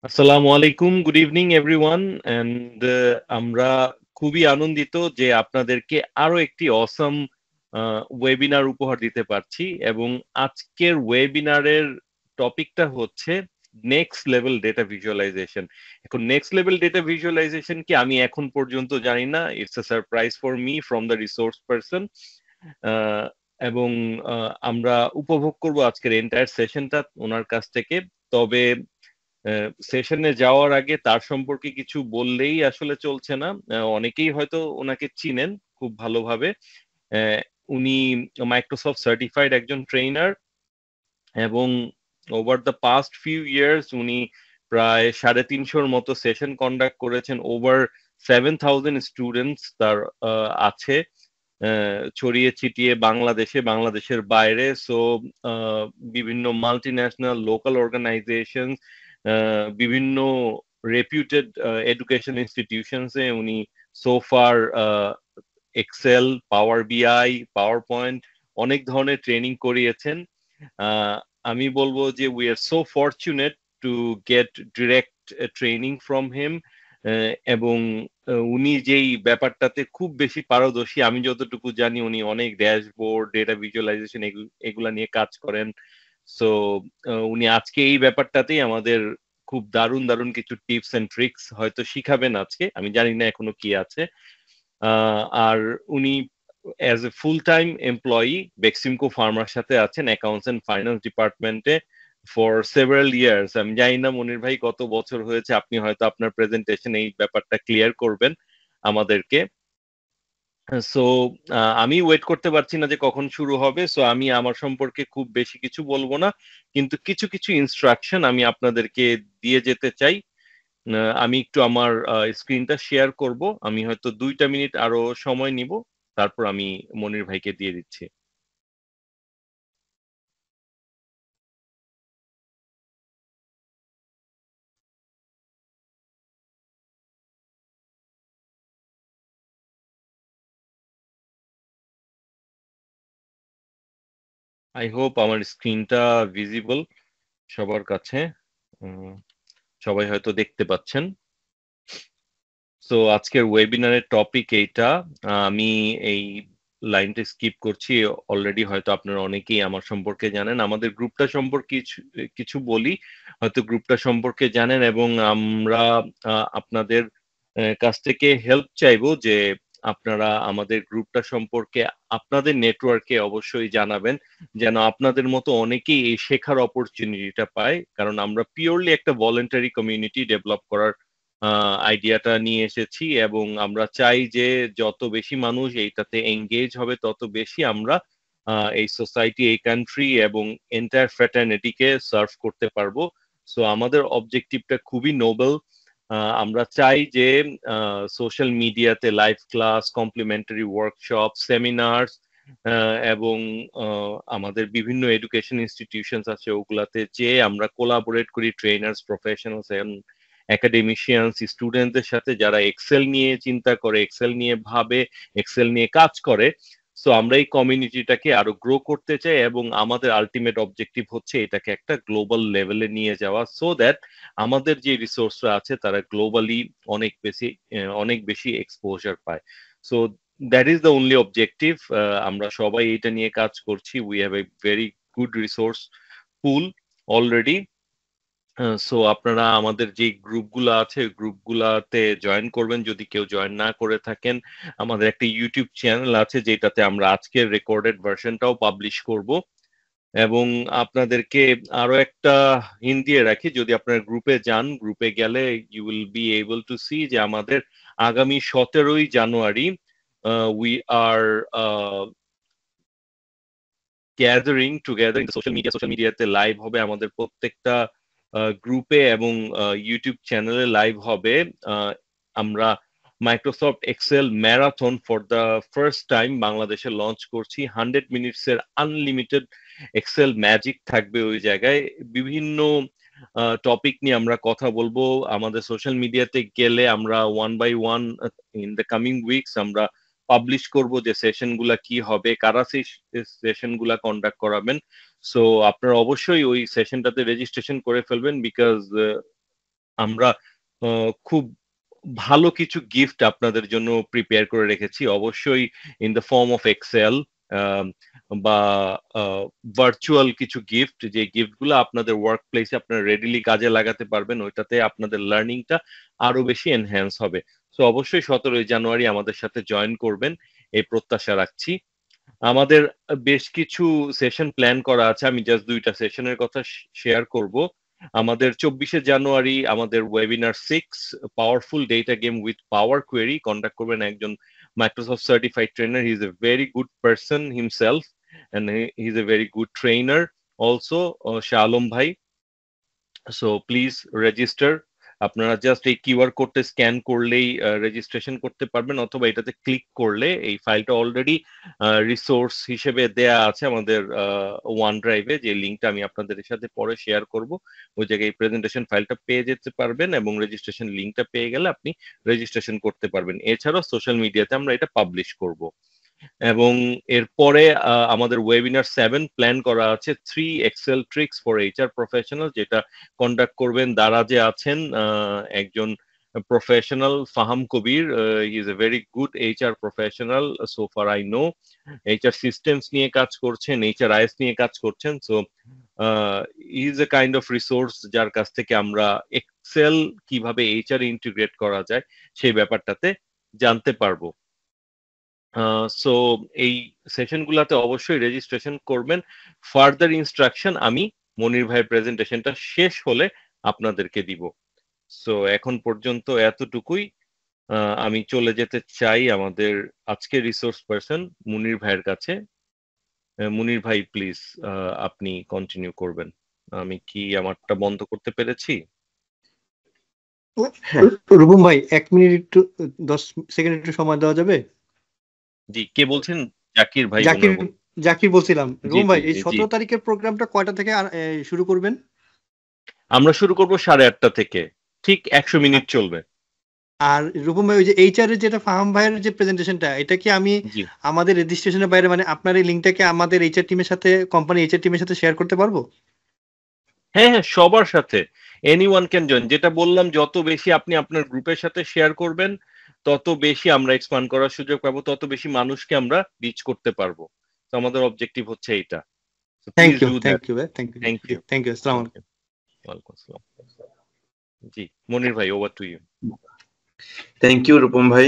আসসালামু আলাইকুম, good evening everyone and আমরা খুবই আনন্দিত যে আপনাদেরকে আরো একটি অসম ওয়েবিনার উপহার দিতে পারছি এবং আজকের ওয়েবিনারের টপিকটা হচ্ছে নেক্সট লেভেল ডেটা ভিজুয়ালাইজেশন। এখন নেক্সট লেভেল ডেটা ভিজুয়ালাইজেশন কি আমি এখন পর্যন্ত জানি না, it's a surprise for me from the resource person. এবং আমরা উপভোগ করব আজকের এন্টায়ার সেশনটা ওনার কাছ থেকে। তবে সেশনে যাওয়ার আগে তার সম্পর্কে কিছু বললেই আসলে চলছে না। অনেকেই হয়তো ওনাকে চিনেন খুব ভালোভাবে। আহ, উনি মাইক্রোসফট সার্টিফাইড একজন ট্রেনার এবং over the past few years উনি প্রায় 350-র মতো সেশন কন্ডাক্ট করেছেন। ওভার 7,000 স্টুডেন্টস তার আছে, ছড়িয়ে ছিটিয়ে বাংলাদেশের বাইরে। সো বিভিন্ন মাল্টি ন্যাশনাল লোকাল অর্গানাইজেশন, বিভিন্ন রেপিউটেড এডুকেশন ইনস্টিটিউশনসে উনি সোফার এক্সেল, পাওয়ার বিআই, পাওয়ার পয়েন্ট অনেক ধরনের ট্রেনিং করিয়েছেন। আহ, আমি বলবো যে we are so fortunate to get direct training from him. এবং উনি যেই ব্যাপারটাতে খুব বেশি পারদর্শী, আমি যতটুকু জানি উনি অনেক ড্যাশবোর্ড, ডেটা ভিজুয়ালাইজেশন এগুলা নিয়ে কাজ করেন। সো উনি আজকে এই ব্যাপারটাতেই আমাদের খুব দারুণ দারুণ কিছু টিপস এন্ড ট্রিক্স হয়তো শিখাবেন আজকে, আমি জানি না এখনো কি আছে। আর উনি as a full time employee Beximco farmer সাথে আছেন অ্যাকাউন্টস এন্ড ফাইন্যান্স ডিপার্টমেন্টে ফর সেভারাল ইয়ার্স। আমি জানি না মনির ভাই কত বছর হয়েছে, আপনি হয়তো আপনার প্রেজেন্টেশন এই ব্যাপারটা ক্লিয়ার করবেন আমাদেরকে। সো আমি ওয়েট করতে পারছি না যে কখন শুরু হবে। সো আমি আমার সম্পর্কে খুব বেশি কিছু বলবো না, কিন্তু কিছু কিছু ইনস্ট্রাকশন আমি আপনাদেরকে দিয়ে যেতে চাই। আমি একটু আমার স্ক্রিনটা শেয়ার করব, আমি হয়তো 2টা মিনিট আরো সময় নিব, তারপর আমি মনির ভাইকে দিয়ে দিচ্ছি। আই হোপ আমার স্ক্রিনটা ভিজিবল সবার কাছে। উম, সবাই হয়তো দেখতে পাচ্ছেন। সো আজকের ওয়েবিনারের টপিক এইটা। আমি এই লাইনটা স্কিপ করছি, অলরেডি হয়তো আপনারা অনেকেই আমার সম্পর্কে জানেন। আমাদের গ্রুপটা সম্পর্কে কিছু কিছু বলি, হয়তো গ্রুপটা সম্পর্কে জানেন এবং আমরা আপনাদের কাছ থেকে হেল্প চাইবো যে আপনারা আমাদের গ্রুপটা সম্পর্কে আপনাদের নেটওয়ার্কে অবশ্যই জানাবেন, যেন আপনাদের মতো অনেকেই এই শেখার অপরচুনিটিটা পায়। কারণ আমরা পিওরলি একটা ভলেন্টারি কমিউনিটি ডেভেলপ করার আইডিয়াটা নিয়ে এসেছি এবং আমরা চাই যে যত বেশি মানুষ এইটাতে এঙ্গেজ হবে তত বেশি আমরা এই সোসাইটি, এই কান্ট্রি এবং এন্টায়ার ফ্র্যাটার্নিটিকে সার্ভ করতে পারবো। সো আমাদের অবজেক্টিভটা খুবই নোবেল। আমরা চাই যে সোশ্যাল মিডিয়াতে live class, complimentary workshop, seminars এবং আমাদের বিভিন্ন এডুকেশন ইনস্টিটিউশনস আছে ওগুলাতে যে আমরা কোলাবোরেট করি ট্রেনার্স, প্রফেশনালস একাডেমিশিয়ানস, স্টুডেন্টদের সাথে যারা এক্সেল নিয়ে চিন্তা করে, এক্সেল নিয়ে ভাবে, এক্সেল নিয়ে কাজ করে। সো আমরা এই কমিউনিটিটাকে আরো গ্রো করতে চাই এবং আমাদের আলটিমেট অবজেক্টিভ হচ্ছে এটাকে একটা গ্লোবাল লেভেলে নিয়ে যাওয়া, সো দ্যাট আমাদের যে রিসোর্সরা আছে তারা গ্লোবালি অনেক বেশি এক্সপোজার পায়। So that is the only objective. আমরা সবাই এটা নিয়ে কাজ করছি। We have a very good resource pool already. So আপনারা আমাদের যে গ্রুপগুলো আছে গ্রুপগুলাতে জয়েন করবেন যদি কেউ জয়েন না করে থাকেন। আমাদের একটা ইউটিউব চ্যানেল আছে যেটাতে আমরা আজকের রেকর্ডেড ভার্সনটাও পাবলিশ করব। এবং আপনাদেরকে আরো একটা হিন্ট দিয়ে রাখি, যদি আপনার গ্রুপে যান, গ্রুপে গেলে you will be able to see যে আমাদের আগামী 17ই জানুয়ারি we are gathering together in social মিডিয়াতে লাইভ হবে আমাদের প্রত্যেকটা গ্রুপে এবং ইউটিউব চ্যানেলে লাইভ হবে। আহ, আমরা Microsoft Excel marathon for the first time বাংলাদেশে লঞ্চ করছি। 100 মিনিটস এর আনলিমিটেড এক্সেল ম্যাজিক থাকবে ওই জায়গায়। বিভিন্ন টপিক নিয়ে আমরা কথা বলবো। আমাদের সোশ্যাল মিডিয়াতে গেলে আমরা one by one in the coming weeks আমরা পাবলিশ করব যে সেশন গুলা কি হবে, কারা সেই সেশন গুলা কন্ডাক্ট করাবেন। সো আপনারা অবশ্যই ওই সেশনটাতে রেজিস্ট্রেশন করে ফেলবেন, বিকজ আমরা খুব ভালো কিছু গিফট আপনাদের জন্য প্রিপেয়ার করে রেখেছি, অবশ্যই in the form of Excel বা ভার্চুয়াল কিছু গিফট, যে গিফটগুলো আপনাদের ওয়ার্ক প্লেসে আপনারা রেডিলি কাজে লাগাতে পারবেন, ওইটাতে আপনাদের লার্নিংটা আরো বেশি এনহ্যান্স হবে। তো অবশ্যই 17 জানুয়ারি আমাদের সাথে জয়েন করবেন, এই প্রত্যাশা রাখছি। আমাদের বেশ কিছু সেশন প্ল্যান করা আছে, আমি জাস্ট 2টা সেশনের কথা শেয়ার করব। আমাদের 24 জানুয়ারি আমাদের webinar 6 powerful data game with power query conduct করবেন একজন Microsoft certified trainer. He is a very good person himself and he is a very good trainer also, Shah Alam ভাই। So please register. আপনারা জাস্ট এই QR কোডটা scan করলেই registration করতে পারবেন, অথবা এটাতে ক্লিক করলে এই ফাইলটা অলরেডি রিসোর্স হিসেবে দেয়া আছে আমাদের ওয়ান ড্রাইভে, যে লিঙ্কটা আমি আপনাদের সাথে পরে শেয়ার করব। ওই জায়গায় এই প্রেজেন্টেশন ফাইলটা পেয়ে যেতে পারবেন, এবং রেজিস্ট্রেশন লিঙ্কটা পেয়ে গেলে আপনি রেজিস্ট্রেশন করতে পারবেন। এছাড়াও সোশ্যাল মিডিয়াতে আমরা এটা পাবলিশ করব। এবং এরপরে আমাদের ওয়েবিনার 7 প্ল্যান করা আছে, 3 Excel tricks for HR professional, যেটা কন্ডাক্ট করবেন দারাজে আছেন একজন professional Faham Kabir. He is a very good HR professional, so far I know. HR systems নিয়ে কাজ করছেন, এইচআর আইএস নিয়ে কাজ করছেন। So he is a kind of resource যার কাছ থেকে আমরা এক্সেল কিভাবে এইচআর ইন্টিগ্রেট করা যায় সেই ব্যাপারটাতে জানতে পারবো। সো এই সেশন গুলাতে অবশ্যই রেজিস্ট্রেশন করবেন। ফার্দার ইনস্ট্রাকশন আমি মনির ভাইয়ের প্রেজেন্টেশনটা শেষ হলে আপনাদেরকে দিব। সো এখন পর্যন্ত এতটুকুই। আমি চলে যেতে চাই আমাদের আজকের রিসোর্স পারসন মুনির ভাইয়ের কাছে। মুনির ভাই প্লিজ আপনি কন্টিনিউ করবেন। আমি কি আমারটা বন্ধ করতে পেরেছি? হ্যাঁ রূপম ভাই 1 মিনিট একটু 10 সেকেন্ড একটু সময় দেওয়া যাবে? জি, কে বলছেন? জাকির ভাই জাকির ওনার বলছেন। জাকির বলছিলাম। জি রূপম জি ভাই এই জি জি 17 তারিখের প্রোগ্রামটা কয়টা থেকে শুরু করবেন? আমরা শুরু করব 8:30 থেকে, ঠিক 100 মিনিট চলবে। আর রূপম ভাই ওই যে এইচআর এর যেটা ফাহাম ভাইয়ের যে প্রেজেন্টেশনটা, এটা কি আমি জি আমাদের রেজিস্ট্রেশনের বাইরে, মানে আপনার এই লিঙ্কটাকে আমাদের এইচআর টিমের সাথে, কোম্পানি এইচআর টিমের সাথে শেয়ার করতে পারবো? হ্যাঁ হ্যাঁ, সবার সাথে এনিওয়ান ক্যান জয়েন। যেটা বললাম, যত বেশি আপনি আপনার গ্রুপের সাথে শেয়ার করবেন, তত বেশি আমরা এক্সপান্ড করার সুযোগ পাবো, তত বেশি মানুষকে আমরা রিচ করতে পারবো। তো আমাদের অবজেক্টিভ হচ্ছে এইটা। So thank please you do thank that. You ভাই, thank you thank you. Thank you. আসসালামু থ্যাংক আলাইকুম। ইউ। ওয়েলকাম। জি, মনির ভাই, over to you. Thank you Rupam ভাই।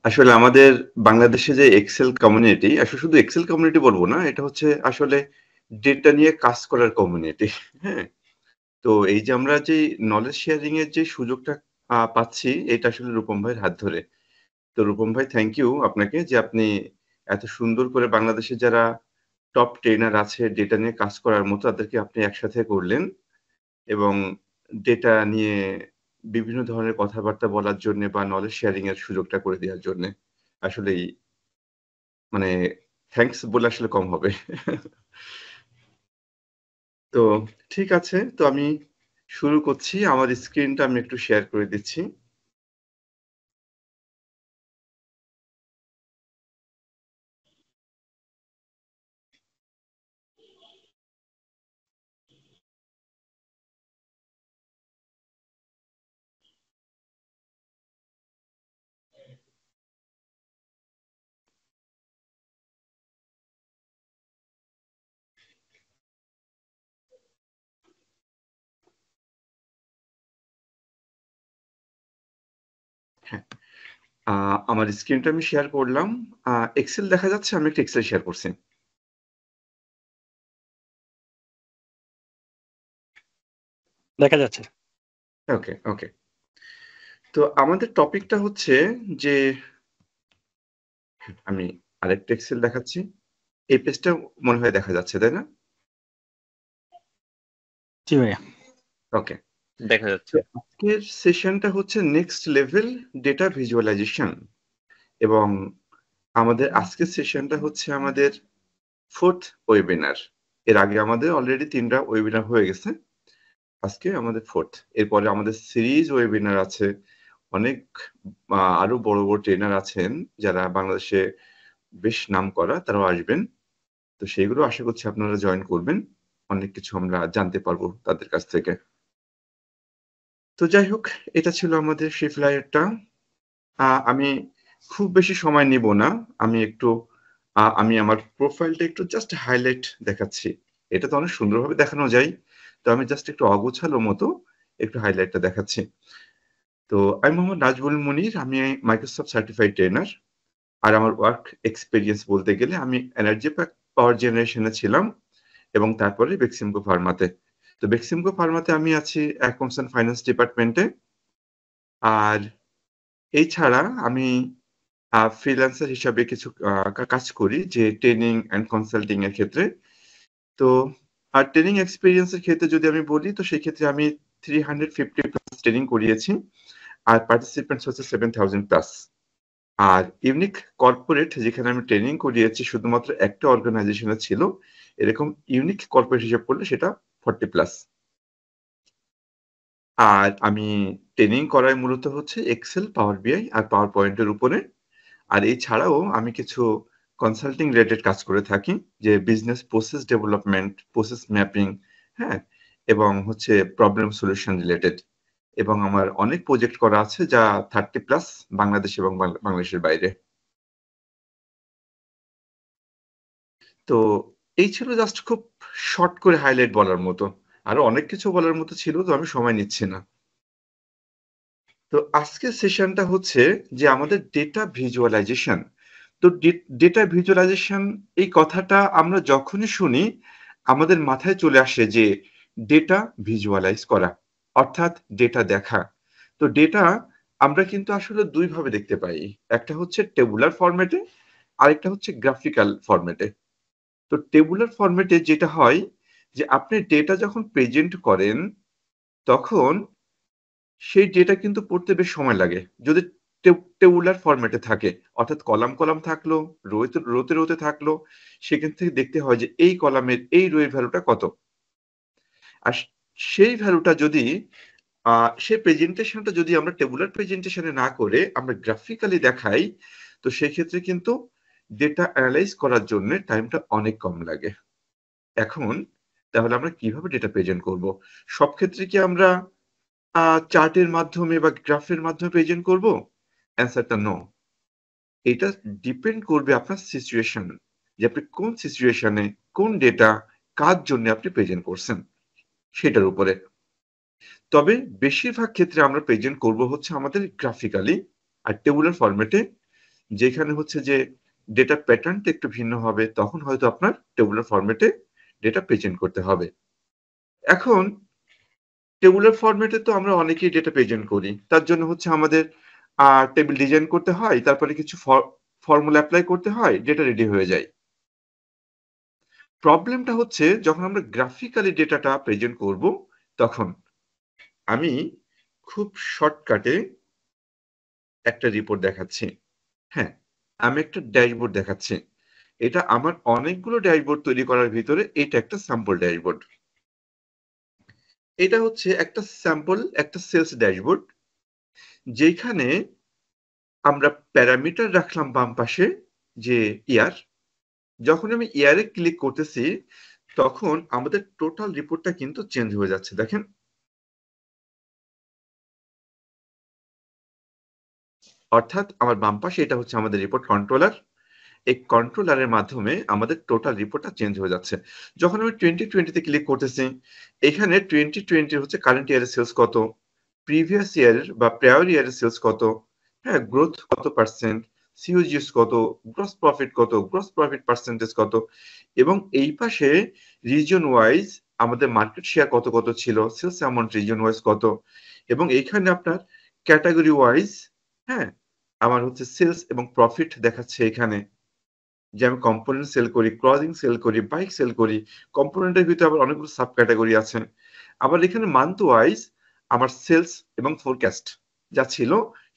আসলে আমাদের বাংলাদেশে যে এক্সেল কমিউনিটি, আসলে শুধু এক্সেল কমিউনিটি বলবো না, এটা হচ্ছে আসলে ডেটা নিয়ে কাজ করার কমিউনিটি। হ্যাঁ, তো এই যে আমরা যে নলেজ শেয়ারিং এর যে সুযোগটা পাচ্ছি, এটা আসলে রূপম ভাইয়ের হাত ধরে। তো রূপম ভাই থ্যাংক ইউ আপনাকে, যে আপনি এত সুন্দর করে বাংলাদেশে যারা টপ ট্রেনার আছে ডেটা নিয়ে কাজ করার মতো, তাদেরকে আপনি একসাথে করলেন এবং ডেটা নিয়ে বিভিন্ন ধরনের কথাবার্তা বলার জন্য বা নলেজ শেয়ারিং এর সুযোগটা করে দেওয়ার জন্য আসলেই মানে থ্যাঙ্কস বলে আসলে কম হবে। তো ঠিক আছে, তো আমি শুরু করছি। আমার স্ক্রিনটা আমি একটু শেয়ার করে দিচ্ছি। হ্যাঁ, আমার স্ক্রিনটা আমি শেয়ার করলাম। এক্সেল দেখা যাচ্ছে? আমি একটা এক্সেল শেয়ার করছি। দেখা যাচ্ছে। ওকে, ওকে। তো আমাদের টপিকটা হচ্ছে যে, আমি আরেকটা এক্সেল দেখাচ্ছি। এই পেজটা মনে হয় দেখা যাচ্ছে, তাই না? জি ভাইয়া। ওকে। দেখা যাচ্ছে। তো আজকের সেশনটা হচ্ছে নেক্সট লেভেল ডেটা ভিজুয়ালাইজেশন, এবং আমাদের আজকের সেশনটা হচ্ছে আমাদের 4th ওয়েবিনার। এর আগে আমাদের অলরেডি 3টা ওয়েবিনার হয়ে গেছে। আজকে আমাদের 4th। এরপরে আমাদের সিরিজ ওয়েবিনার আছে। অনেক আরো বড়, বড় ট্রেনার আছেন যারা বাংলাদেশে বেশ নামকরা, তারাও আসবেন। তো সেগুলো আশা করছি আপনারা জয়েন করবেন। অনেক কিছু আমরা জানতে পারবো তাদের কাছ থেকে। তো যাই হোক, এটা ছিল আমাদের সেই ফ্লায়ারটা। আমি খুব বেশি সময় নিব না। আমি একটু আমি আমার প্রোফাইলটা একটু জাস্ট হাইলাইট দেখাচ্ছি। এটা তো অনেক সুন্দরভাবে দেখানো যায়। তো আমি জাস্ট একটু অগোছালো মতো একটু হাইলাইটটা দেখাচ্ছি। তো আমি মোহাম্মদ নাজমুল মুনির। আমি মাইক্রোসফট সার্টিফাইড ট্রেনার। আর আমার ওয়ার্ক এক্সপেরিয়েন্স বলতে গেলে আমি এনার্জি পাওয়ার জেনারেশনে ছিলাম এবং তারপরে বেক্সিমকো ফার্মাতে। তো বেক্সিমকো ফার্মাতে আমি আছি অ্যাকাউন্টস অ্যান্ড ফাইন্যান্স ডিপার্টমেন্টে। আর এছাড়া আমি ফ্রিল্যান্সার হিসাবে কিছু কাজ করি, যে ট্রেনিং অ্যান্ড কনসাল্টিং এর ক্ষেত্রে। তো ট্রেনিং এক্সপেরিয়েন্স এর ক্ষেত্রে যদি আমি বলি, তো সেই ক্ষেত্রে আমি 350 প্লাস ট্রেনিং করিয়েছি। আর পার্টিসিপেন্টস হচ্ছে 7000 প্লাস। আর ইউনিক কর্পোরেট যেখানে আমি ট্রেনিং করিয়েছি শুধুমাত্র একটা অর্গানাইজেশনে ছিল, এরকম ইউনিক কর্পোরেট হিসেব করলে সেটা 40 প্লাস। আর আমি ট্রেনিং করাই মূলত হচ্ছে এক্সেল, পাওয়ার বিআই আর পাওয়ার পয়েন্টের উপরে। আর এছাড়াও আমি কিছু কনসাল্টিং রিলেটেড কাজ করে থাকি, যে business process development, process mapping, হ্যাঁ, এবং হচ্ছে প্রবলেম সলিউশন রিলেটেড। এবং আমার অনেক প্রজেক্ট করা আছে যা 30 প্লাস বাংলাদেশ এবং বাংলাদেশের বাইরে। তো এই ছিল জাস্ট খুব শর্ট করে হাইলাইট বলার মতো। আরো অনেক কিছু বলার মতো ছিল, তো আমি সময় নিচ্ছি না। তো আজকের সেশনটা হচ্ছে যে আমাদের ডেটা ভিজুয়ালাইজেশন। তো ডেটা ভিজুয়ালাইজেশন এই কথাটা আমরা যখনই শুনি আমাদের মাথায় চলে আসে যে ডেটা ভিজুয়ালাইজ করা, অর্থাৎ ডেটা দেখা। তো ডেটা আমরা কিন্তু আসলে দুই ভাবে দেখতে পাই, একটা হচ্ছে টেবুলার ফরম্যাটে, আরেকটা হচ্ছে গ্রাফিক্যাল ফরম্যাটে। তো টেবুলার ফরম্যাটে যেটা হয় যে আপনি ডেটা যখন প্রেজেন্ট করেন তখন সেই ডেটা কিন্তু পড়তে বেশ সময় লাগে যদি টেবুলার ফরম্যাটে থাকে, অর্থাৎ কলাম কলাম থাকলো, রোতে রোতে থাকলো, সেখান থেকে দেখতে হয় যে এই কলামের এই রোয়ের ভ্যালুটা কত। আর সেই ভ্যালুটা যদি সেই প্রেজেন্টেশনটা যদি আমরা টেবুলার প্রেজেন্টেশনে না করে আমরা গ্রাফিক্যালি দেখাই, তো সেক্ষেত্রে কিন্তু ডেটা অ্যানালাইজ করার জন্য টাইমটা অনেক কম লাগে। এখন তাহলে আমরা কিভাবে ডেটা প্রেজেন্ট করব? সব ক্ষেত্রে কি আমরা চার্টের মাধ্যমে বা গ্রাফের মাধ্যমে প্রেজেন্ট করব? অ্যান্সারটা নো। এটা ডিপেন্ড করবে আপনার সিচুয়েশন, যে আপনি কোন সিচুয়েশনে কোন ডেটা কার জন্য আপনি প্রেজেন্ট করছেন সেটার উপরে। তবে বেশিরভাগ ক্ষেত্রে আমরা প্রেজেন্ট করব হচ্ছে আমাদের গ্রাফিক্যালি আর টেবুলার ফরম্যাটে। যেখানে হচ্ছে যে ডেটা প্যাটার্নটা একটু ভিন্ন হবে, তখন হয়তো আপনার টেবুলার ফরম্যাটে ডেটা প্রেজেন্ট করতে হবে। এখন টেবুলার ফরম্যাটে তো আমরা অনেকেই ডেটা প্রেজেন্ট করি, তার জন্য হচ্ছে আমাদের টেবিল ডিজাইন করতে হয়, তারপরে কিছু ফর্মুলা অ্যাপ্লাই করতে হয়, ডেটা রেডি হয়ে যায়। প্রবলেমটা হচ্ছে যখন আমরা গ্রাফিক্যালি ডেটাটা প্রেজেন্ট করব, তখন আমি খুব শর্টকাটে একটা রিপোর্ট দেখাচ্ছি। হ্যাঁ, আমি একটা ড্যাশবোর্ড দেখাচ্ছি। এটা আমার অনেকগুলো ড্যাশবোর্ড তৈরি করার ভিতরে এটা একটা স্যাম্পল ড্যাশবোর্ড। এটা হচ্ছে একটা স্যাম্পল, একটা সেলস ড্যাশবোর্ড, যেখানে আমরা প্যারামিটার রাখলাম বাম পাশে, যে ইয়ার। যখন আমি ইয়ারে ক্লিক করতেছি তখন আমাদের টোটাল রিপোর্টটা কিন্তু চেঞ্জ হয়ে যাচ্ছে, দেখেন। অর্থাৎ আমার বাম পাশে এটা হচ্ছে আমাদের রিপোর্ট কন্ট্রোলার। এই কন্ট্রোলারের মাধ্যমে আমাদের টোটাল রিপোর্টটা চেঞ্জ হয়ে যাচ্ছে। যখন আমি 2020 তে ক্লিক করতেছি, এখানে 2020 হচ্ছে কারেন্ট ইয়ারের সেলস কত, প্রিভিয়াস ইয়ারের বা প্রায়র ইয়ারের সেলস কত, হ্যাঁ, গ্রোথ কত পার্সেন্ট, সিওজিএস কত, গ্রস প্রফিট কত, গ্রস প্রফিট পার্সেন্টেজ কত, এবং এই পাশে রিজন ওয়াইজ আমাদের মার্কেট শেয়ার কত কত ছিল, সেলস অ্যামাউন্ট রিজন ওয়াইজ কত, এবং এইখানে আপনার ক্যাটাগরি ওয়াইজ, হ্যাঁ, আমার হচ্ছে সেলস এবং প্রফিট দেখাচ্ছে এখানে, যে আমি কম্পোনেন্ট সেল করি, ক্লজিং সেল করি, বাইক সেল করি। কম্পোনেন্টের ভিতরে আবার অনেকগুলো সাব ক্যাটাগরি আছে। আবার এখানে মান্থ ওয়াইজ আমার সেলস এবং ফোরকাস্ট যা ছিল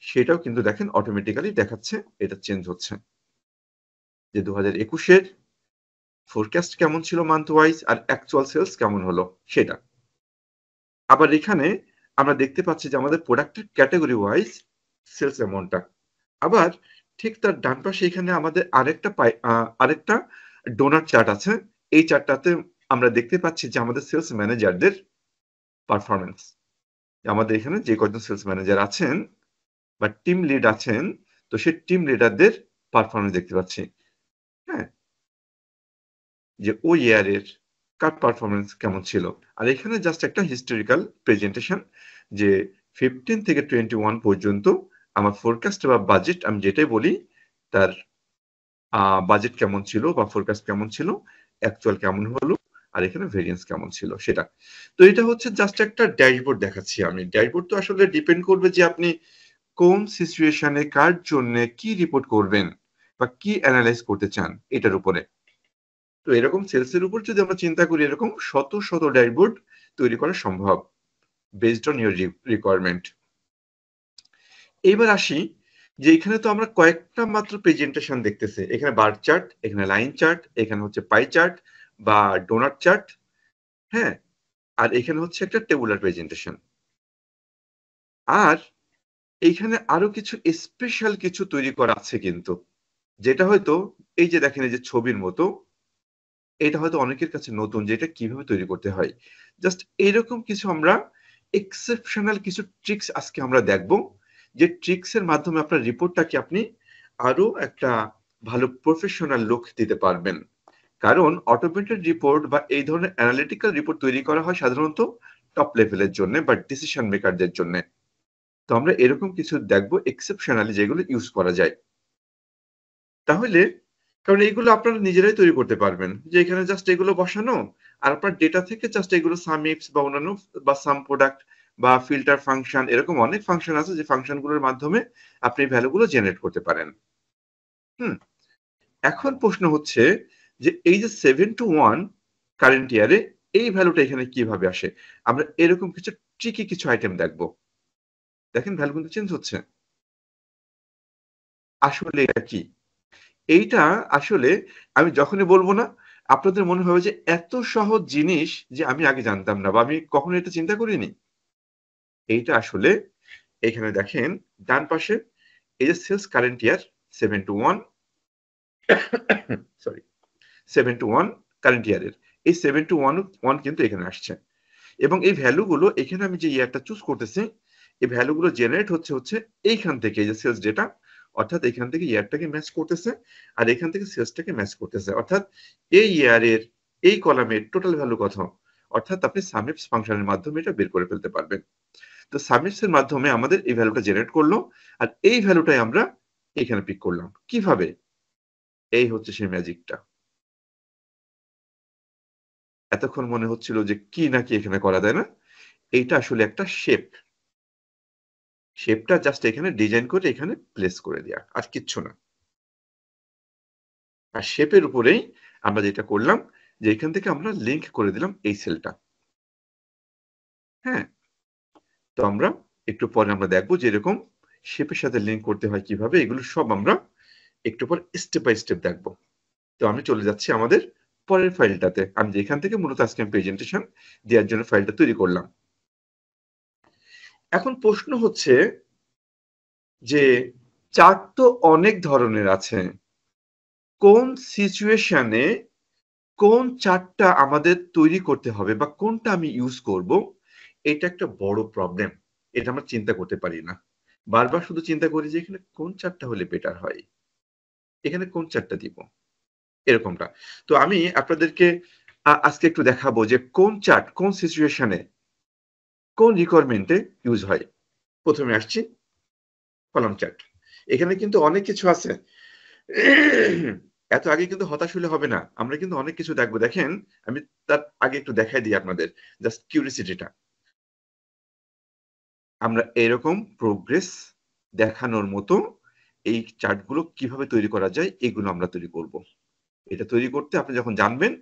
সেটাও কিন্তু দেখেন অটোমেটিক্যালি দেখাচ্ছে, এটা চেঞ্জ হচ্ছে, যে 2021-এর ফোরকাস্ট কেমন ছিল মান্থ ওয়াইজ আর অ্যাকচুয়াল সেলস কেমন হলো সেটা। আবার এখানে আমরা দেখতে পাচ্ছি যে আমাদের প্রোডাক্টের ক্যাটাগরি ওয়াইজ সেলস অ্যামাউন্টটা। আবার ঠিক তার ডান পাশে এখানে আমাদের আরেকটা ডোনাট চার্ট আছে। এই চার্টটাতে আমরা দেখতে পাচ্ছি যে আমাদের সেলস ম্যানেজারদের পারফরমেন্স। আমাদের এখানে যে কজন সেলস ম্যানেজার আছেন বা টিম লিড আছেন, তো সেই টিম লিডারদের পারফরমেন্স দেখতে পাচ্ছি। হ্যাঁ, যে ওই ইয়ারের কার পারফরমেন্স কেমন ছিল। আর এখানে জাস্ট একটা হিস্টোরিক্যাল প্রেজেন্টেশন, যে 15 থেকে 21 পর্যন্ত আমার ফোরকাস্ট বা বাজেট, আমি যেটাই বলি তার বাজেট কেমন ছিল বা ফোরকাস্ট কেমন ছিল, অ্যাকচুয়াল কেমন হলো, আর এখানে ভেরিয়েন্স কেমন ছিল সেটা। তো এটা হচ্ছে জাস্ট একটা ড্যাশবোর্ড দেখাচ্ছি আমি। ড্যাশবোর্ড তো আসলে ডিপেন্ড করবে যে আপনি কোন সিচুয়েশনে কার জন্য কি রিপোর্ট করবেন বা কি অ্যানালাইজ করতে চান এটার উপরে। তো এরকম সেলসের উপর যদি আমরা চিন্তা করি, এরকম শত শত ড্যাশবোর্ড তৈরি করা সম্ভব বেসড অন ইউর রিকোয়ারমেন্ট। এইবার আসি যে এখানে তো আমরা কয়েকটা মাত্র প্রেজেন্টেশন দেখতেছি। এখানে বার চার্ট, এখানে লাইন চার্ট, এখানে হচ্ছে পাই চার্ট বা ডোনাট চার্ট, হ্যাঁ, আর এখানে হচ্ছে একটা টেবুলার প্রেজেন্টেশন। আর এইখানে আরো কিছু স্পেশাল কিছু তৈরি করা আছে কিন্তু, যেটা হয়তো এই যে দেখেন এই যে ছবির মতো, এটা হয়তো অনেকের কাছে নতুন যে এটা কিভাবে তৈরি করতে হয়। জাস্ট এরকম কিছু আমরা এক্সেপশনাল কিছু ট্রিক্স আজকে আমরা দেখব, যে ট্রিক্স এর মাধ্যমে আপনার রিপোর্টটাকে আপনি আরো একটা ভালো প্রফেশনাল লুক দিতে পারবেন। কারণ অটোমেটেড রিপোর্ট বা এই ধরনের অ্যানালিটিক্যাল রিপোর্ট তৈরি করা হয় সাধারণত টপ লেভেলের জন্য বা ডিসিশন মেকারদের জন্য। তো আমরা এরকম কিছু দেখবো এক্সেপশনালি যেগুলো ইউজ করা যায়। তাহলে কারণ এইগুলো আপনারা নিজেরাই তৈরি করতে পারবেন, যে এখানে জাস্ট এগুলো বসানো, আর আপনার ডেটা থেকে জাস্ট এগুলো সাম ইফস বা অন্যান্য বা সাম প্রোডাক্ট বা ফিল্টার ফাংশন, এরকম অনেক ফাংশন আছে যে ফাংশনগুলোর মাধ্যমে আপনি ভ্যালুগুলো জেনারেট করতে পারেন। এখন প্রশ্ন হচ্ছে যে এই যে 7-1 কারেন্ট ইয়ারে এই ভ্যালুটা এখানে কিভাবে আসে। আমরা এরকম কিছু ট্রিকি কিছু আইটেম দেখবো। দেখেন ভ্যালু কিন্তু চেঞ্জ হচ্ছে। আসলে এটা কি? এইটা আসলে আমি যখনই বলবো না, আপনাদের মনে হবে যে এত সহজ জিনিস যে আমি আগে জানতাম না বা আমি কখনো এটা চিন্তা করিনি। এইটা আসলে এখানে দেখেন ডান পাশে এই যে sales current year 7-1, sorry 7-1 current ইয়ারের এই 7-1 কিন্তু এখানে আসছে, এবং এই ভ্যালুগুলো এখানে আমি যে ইয়ারটা চুজ করতেছি, এই ভ্যালুগুলো জেনারেট হচ্ছে এইখান থেকে, এই যে সেলস ডেটা, অর্থাৎ এখান থেকে ইয়ারটাকে ম্যাচ করতেছে আর এখান থেকে সেলসটাকে ম্যাচ করতেছে, অর্থাৎ এই ইয়ারের এই কলামের টোটাল ভ্যালু কত, অর্থাৎ আপনি সামিপস ফাংশনের মাধ্যমে এটা বের করে ফেলতে পারবেন। তো সামিপস এর মাধ্যমে আমাদের এই ভ্যালুটা জেনারেট করলো, আর এই ভ্যালুটাই আমরা এখানে পিক করলাম। কিভাবে? এই হচ্ছে সেই ম্যাজিকটা। এতক্ষণ মনে হচ্ছিল যে কি নাকি এখানে করা যায় না, এইটা আসলে একটা শেপ। শেপটা জাস্ট এখানে ডিজাইন করে এখানে প্লেস করে দেয়া, আর কিচ্ছু না। আর শেপের উপরেই আমরা যেটা করলাম যে এখান থেকে আমরা লিংক করে দিলাম এই সেলটা। হ্যাঁ, তো আমরা একটু পরে আমরা দেখবো যে এরকম শেপের সাথে লিংক করতে হয় কিভাবে, এগুলো সব আমরা একটু পর স্টেপ বাই স্টেপ দেখবো। তো আমি চলে যাচ্ছি আমাদের পরের ফাইলটাতে, আমি যেখান থেকে মূলত আজকে আমি প্রেজেন্টেশন দেওয়ার জন্য ফাইলটা তৈরি করলাম। এখন প্রশ্ন হচ্ছে যে চার্ট তো অনেক ধরনের আছে, কোন সিচুয়েশনে কোন চার্টটা আমাদের তৈরি করতে হবে বা কোনটা আমি ইউজ করব, এটা একটা বড় প্রবলেম। এটা আমরা চিন্তা করতে পারি না, বারবার শুধু চিন্তা করি যে এখানে কোন চার্টটা হলে বেটার হয়, এখানে কোন চার্টটা দিব, এরকমটা। তো আমি আপনাদেরকে আজকে একটু দেখাবো যে কোন চার্ট কোন সিচুয়েশনে কোন রিকোয়ারমেন্টে ইউজ হয়। প্রথমে আসছি কলাম চার্ট। এখানে কিন্তু অনেক কিছু আছে, এত আগে কিন্তু হতাশ হলে হবে না, আমরা কিন্তু অনেক কিছু দেখবো। দেখেন আমি তার আগে একটু দেখাই দিই আপনাদের, জাস্ট কিউরিসিটিটা। আমরা এরকম প্রোগ্রেস দেখানোর মতো এই চার্টগুলো কিভাবে তৈরি করা যায় এগুলো আমরা তৈরি করব। এটা তৈরি করতে আপনি যখন জানবেন,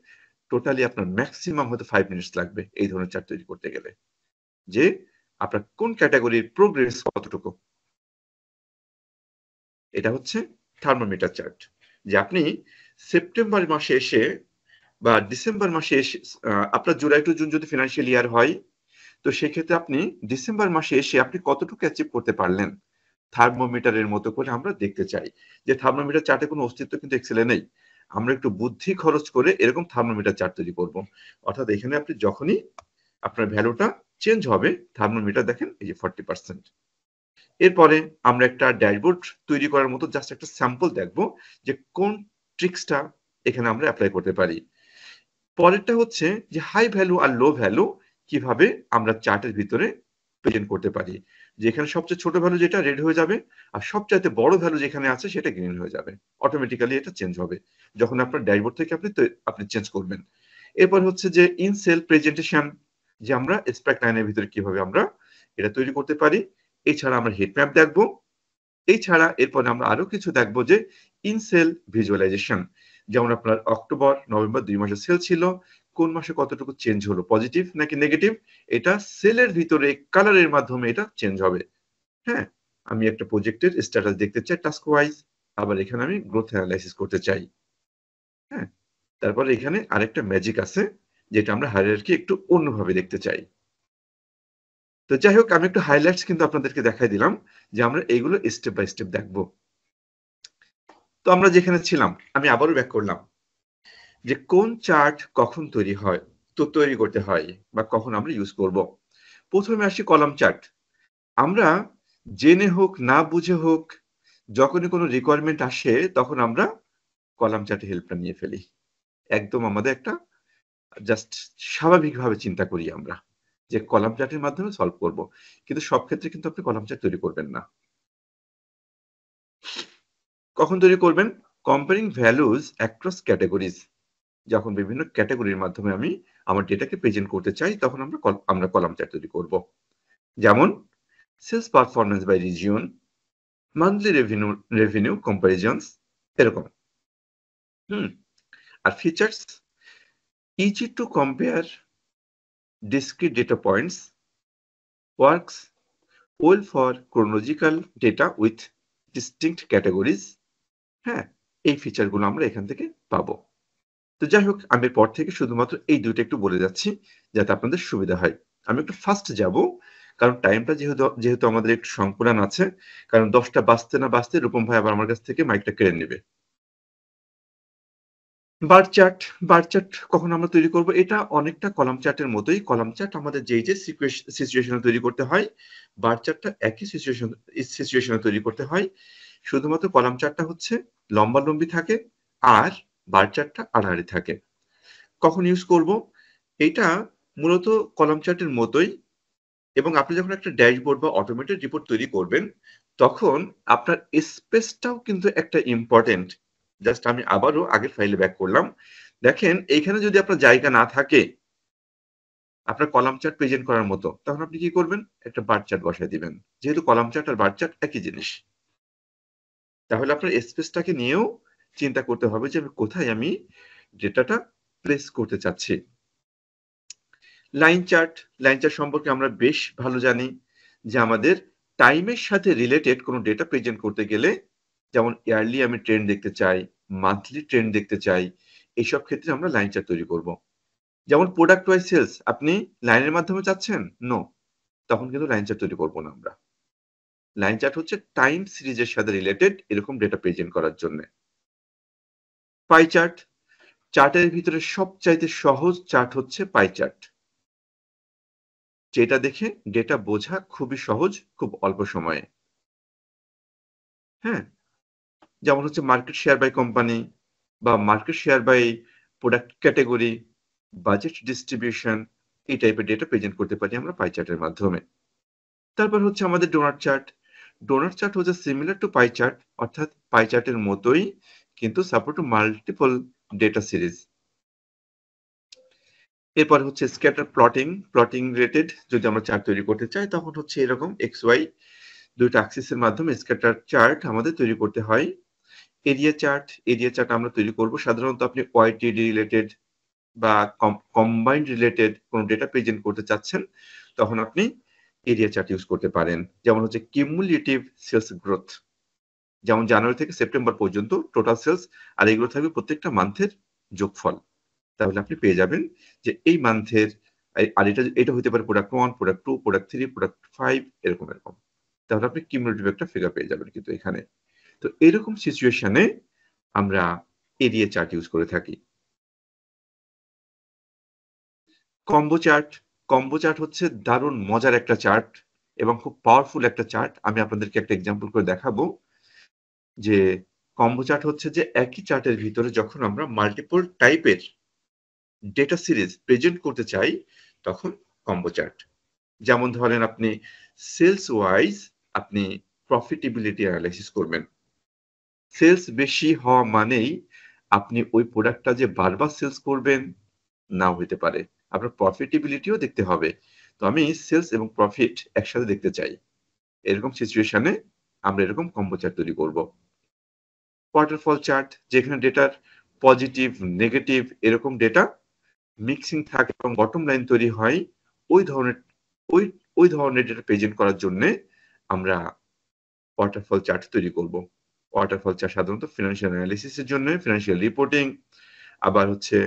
টোটালি আপনার ম্যাক্সিমাম হয়তো 5 মিনিটস লাগবে এই ধরনের চার্ট তৈরি করতে গেলে, যে আপনার কোন ক্যাটাগরির প্রোগ্রেস কতটুকু। এটা হচ্ছে থার্মোমিটার চার্ট, যে আপনি সেপ্টেম্বর মাসে এসে বা ডিসেম্বর মাসে এসে, আপনার জুলাই টু জুন যদি ফিনান্সিয়াল ইয়ার হয়, তো সেক্ষেত্রে আপনি ডিসেম্বর মাসে এসে আপনি কতটুকু অ্যাচিভ করতে পারলেন, থার্মোমিটারের মতো করে আমরা দেখতে চাই। যে থার্মোমিটার চার্টে কোনো অস্তিত্ব কিন্তু এক্সেলে নেই, আমরা একটু বুদ্ধি খরচ করে এরকম থার্মোমিটার চার্ট তৈরি করব। অর্থাৎ এখানে আপনি যখনই আপনার ভ্যালুটা চেঞ্জ হবে থার্মোমিটার দেখেন এই যে 40%। এরপরে আমরা একটা ড্যাশবোর্ড তৈরি করার মতো জাস্ট একটা স্যাম্পল দেখবো যে কোন ট্রিক্সটা এখানে আমরা অ্যাপ্লাই করতে পারি। পরেরটা হচ্ছে যে হাই ভ্যালু আর লো ভ্যালু কিভাবে আমরা চার্টের ভিতরে প্রেজেন্ট করতে পারি, যেখানে সবচেয়ে ছোট ভ্যালু যেটা রেড হয়ে যাবে আর সবচাইতে বড় ভ্যালু যেখানে আছে সেটা গ্রিন হয়ে যাবে, অটোমেটিক্যালি এটা চেঞ্জ হবে যখন আপনার ড্যাশবোর্ড থেকে আপনি চেঞ্জ করবেন। এরপর হচ্ছে যে ইন সেল প্রেজেন্টেশন, যে আমরা স্প্যাক লাইনের ভিতরে কিভাবে আমরা এটা তৈরি করতে পারি। এছাড়া আমরা হিট ম্যাপ দেখবো। এছাড়া এরপরে আমরা আরো কিছু দেখবো যে ইন সেল ভিজুয়ালাইজেশন, যেমন আপনার অক্টোবর নভেম্বর 2 মাসের সেল ছিল, কোন মাসে কতটুকু চেঞ্জ হলো, পজিটিভ নাকি নেগেটিভ, এটা সেলের ভিতরে কালারের মাধ্যমে এটা চেঞ্জ হবে। হ্যাঁ, আমি একটা প্রজেক্টের স্ট্যাটাস দেখতে চাই টাস্ক ওয়াইজ, আবার এখানে আমি গ্রোথ অ্যানালাইসিস করতে চাই। হ্যাঁ, তারপরে এখানে আরেকটা ম্যাজিক আছে যেটা আমরা হায়ারার্কি একটু অন্যভাবে দেখতে চাই। তো যাই হোক, আমি একটু হাইলাইটস কিন্তু আপনাদেরকে দেখাই দিলাম যে আমরা এইগুলো স্টেপ বাই স্টেপ দেখবো। তো আমরা যেখানে ছিলাম আমি আবারও ব্যাক করলাম যে কোন চার্ট কখন তৈরি করতে হয় বা কখন আমরা ইউজ করব। প্রথমে আসি কলাম চার্ট। আমরা জেনে হোক না বুঝে হোক যখনই কোনো রিকোয়ারমেন্ট আসে তখন আমরা কলাম চার্টে হেল্পটা নিয়ে ফেলি। একদম আমাদের একটা জাস্ট স্বাভাবিকভাবে চিন্তা করি আমরা যে কলাম চার্টের মাধ্যমে সলভ করব, কিন্তু সব ক্ষেত্রে কিন্তু আপনি কলাম চার্ট তৈরি করবেন না। কখন তৈরি করবেন? কম্পেয়ারিং ভ্যালুজ অ্যাক্রস ক্যাটাগরিজ, যখন বিভিন্ন ক্যাটাগরির মাধ্যমে আমি আমার ডেটাকে প্রেজেন্ট করতে চাই তখন আমরা কলাম চার্ট তৈরি করব। যেমন sales performance by region, monthly revenue comparisons, এরকম। আর features easy to compare discrete data points, works well for chronological data with distinct categories। হ্যাঁ, এই ফিচারগুলো আমরা এখান থেকে পাবো। তো যাই হোক, আমি পর থেকে শুধুমাত্র এই দুইটা একটু বলে যাচ্ছি যাতে আপনাদের সুবিধা হয়। আমি একটু ফাস্ট যাব কারণ টাইমটা যেহেতু আমাদের একটু সংকুলান আছে, কারণ 10টা বাজতে না বাজতে রূপম ভাই আবার আমার কাছ থেকে মাইকটা কেড়ে নেবে। বার চার্ট কখন আমরা তৈরি করব? এটা অনেকটা কলাম চার্টের মতোই। কলাম চার্ট আমাদের যে সিচুয়েশনে তৈরি করতে হয়, বার চার্টটা একই সিচুয়েশনে তৈরি করতে হয়। শুধুমাত্র কলাম চার্টটা হচ্ছে লম্বালম্বি থাকে আর বার চার্টটা আড়াআড়ি থাকে। কখন ইউজ করব? এটা মূলত কলাম চার্টের মতোই, এবং আপনি যখন একটা ড্যাশবোর্ড বা অটোমেটেড রিপোর্ট তৈরি করবেন তখন আপনার স্পেসটাও কিন্তু একটা ইম্পর্টেন্ট। জাস্ট আমি আবারও আগের ফাইলে ব্যাক করলাম। দেখেন এইখানে যদি আপনার জায়গা না থাকে আপনার কলাম চার্ট প্রেজেন্ট করার মতো, তখন আপনি কি করবেন? একটা বার চার্ট বসায় দিবেন, যেহেতু কলাম চার্ট আর বার চার্ট একই জিনিস। তাহলে আপনার স্পেসটাকে নিয়েও চিন্তা করতে হবে যে আমি কোথায় আমি ডেটাটা প্লেস করতে চাচ্ছি। লাইন চার্ট সম্পর্কে আমরা বেশ ভালো জানি যে আমাদের টাইমের সাথে রিলেটেড কোনো ডেটা প্রেজেন্ট করতে গেলে, যেমন ইয়ারলি আমি ট্রেন্ড দেখতে চাই, মান্থলি ট্রেন্ড দেখতে চাই, এইসব ক্ষেত্রে আমরা লাইন চার্ট তৈরি করব। যেমন প্রোডাক্ট ওয়াইজ সেলস আপনি লাইনের মাধ্যমে চাচ্ছেন, নো, তখন কিন্তু লাইন চার্ট তৈরি করবো না আমরা। লাইন চার্ট হচ্ছে টাইম সিরিজের সাথে রিলেটেড এরকম ডেটা প্রেজেন্ট করার জন্য। পাই চার্টের ভিতরে সবচাইতে সহজ চার্ট হচ্ছে পাই চার্ট, যেটা দেখে ডেটা বোঝা খুবই সহজ, খুব অল্প সময়ে। হ্যাঁ, যেমন হচ্ছে মার্কেট শেয়ার বাই কোম্পানি বা market share by product category, budget distribution, এই টাইপের ডেটা প্রেজেন্ট করতে পারি আমরা পাই চার্টের মাধ্যমে। তারপর হচ্ছে আমাদের ডোনাট চার্ট হচ্ছে সিমিলার টু পাই চার্ট, অর্থাৎ পাই চার্টের মতোই কিন্তু সাপোর্ট মাল্টিপল ডেটা সিরিজ। এরপর হচ্ছে স্ক্যাটার প্লটিং রিলেটেড যদি আমরা চার্ট তৈরি করতে চাই তখন হচ্ছে এরকম এক্স ওয়াই দুইটা অ্যাক্সিসের মাধ্যমে স্ক্যাটার চার্ট আমাদের তৈরি করতে হয়। এরিয়া চার্ট আমরা তৈরি করব সাধারণত আপনি ওয়াইটিডি রিলেটেড বা কম্বাইন্ড রিলেটেড কোন ডেটা প্রেজেন্ট করতে চাচ্ছেন তখন আপনি এরিয়া চার্ট ইউজ করতে পারেন। যেমন হচ্ছে কিউমুলেটিভ সেলস গ্রোথ, যেমন জানুয়ারি থেকে সেপ্টেম্বর পর্যন্ত টোটাল সেলস, আর এগুলো থাকবে প্রত্যেকটা মান্থের যোগফল। তাহলে আপনি পেয়ে যাবেন যে এই মান্থের, আর এটা হতে পারে প্রোডাক্ট 1, প্রোডাক্ট 2, প্রোডাক্ট 3, প্রোডাক্ট 5, এরকম। তাহলে আপনি কিউমুলেটিভ একটা ফিগার পেয়ে যাবেন কিন্তু এখানে। তো এরকম সিচুয়েশনে আমরা এরিয়া চার্ট ইউজ করে থাকি। কম্বো কম্বো চার্ট হচ্ছে দারুণ মজার একটা চার্ট এবং খুব পাওয়ারফুল একটা চার্ট। আমি আপনাদেরকে একটা এক্সাম্পল করে দেখাবো যে কম্বো চার্ট হচ্ছে যে একই চার্টের ভিতরে যখন আমরা মাল্টিপল টাইপের ডেটা সিরিজ প্রেজেন্ট করতে চাই তখন কম্বো চার্ট। যেমন ধরেন আপনি সেলস ওয়াইজ আপনি প্রফিটেবিলিটি অ্যানালাইসিস করবেন। সেলস বেশি হওয়া মানেই আপনি ওই প্রোডাক্টটা যে বারবার সেলস করবেন নাও হতে পারে, আপনার প্রফিটেবিলিটিও দেখতে হবে। তো আমি সেলস এবং প্রফিট একসাথে দেখতে চাই, এরকম সিচুয়েশনে আমরা এরকম কম্বো চার্ট তৈরি করব। ওয়াটারফল চার্ট, যেখানে ডেটার পজিটিভ নেগেটিভ এরকম ডেটা মিক্সিং থাকে এবং বটম লাইন তৈরি হয়, ওই ধরনের ওই ধরনের ডেটা প্রেজেন্ট করার জন্য আমরা ওয়াটারফল চার্ট তৈরি করব। ওয়াটারফল চার্ট সাধারণত ফিনান্সিয়াল অ্যানালিসিসের জন্য, ফিনান্সিয়াল রিপোর্টিং, আবার হচ্ছে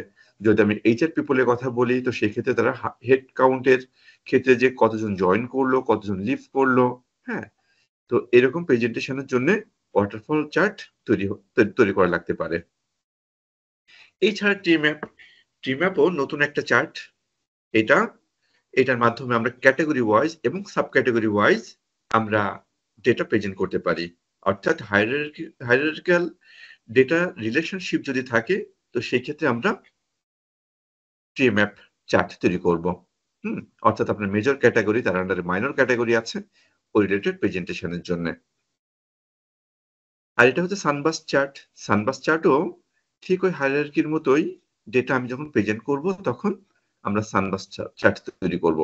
যদি আমি এইচআর পিপলের কথা বলি তো সেই ক্ষেত্রে তারা হেড কাউন্টের ক্ষেত্রে যে কতজন জয়েন করলো, কতজন লিভ করলো, হ্যাঁ, তো এরকম প্রেজেন্টেশনের জন্য ওয়াটারফল চার্ট তৈরি করা লাগতে পারে। এছাড়া ট্রিম্যাপও নতুন একটা চার্ট। এটার মাধ্যমে আমরা ক্যাটাগরি ওয়াইজ এবং সাব ক্যাটাগরি ওয়াইজ আমরা ডেটা প্রেজেন্ট করতে পারি। অর্থাৎ হায়ারার্কিক্যাল ডেটা রিলেশনশিপ যদি থাকে তো সেই ক্ষেত্রে আমরা ট্রিম্যাপ চার্ট তৈরি করব। অর্থাৎ আপনার মেজর ক্যাটাগরি, তার আন্ডারে মাইনর ক্যাটাগরি আছে ওই রিলেটেড প্রেজেন্টেশনের জন্য। আর এটা হচ্ছে সানবাস চার্ট। সানবাস চার্টও ঠিক ওই হায়ারার্কির মতোই, ডেটা আমি যখন প্রেজেন্ট করব তখন আমরা সানবাস চার্ট তৈরি করব।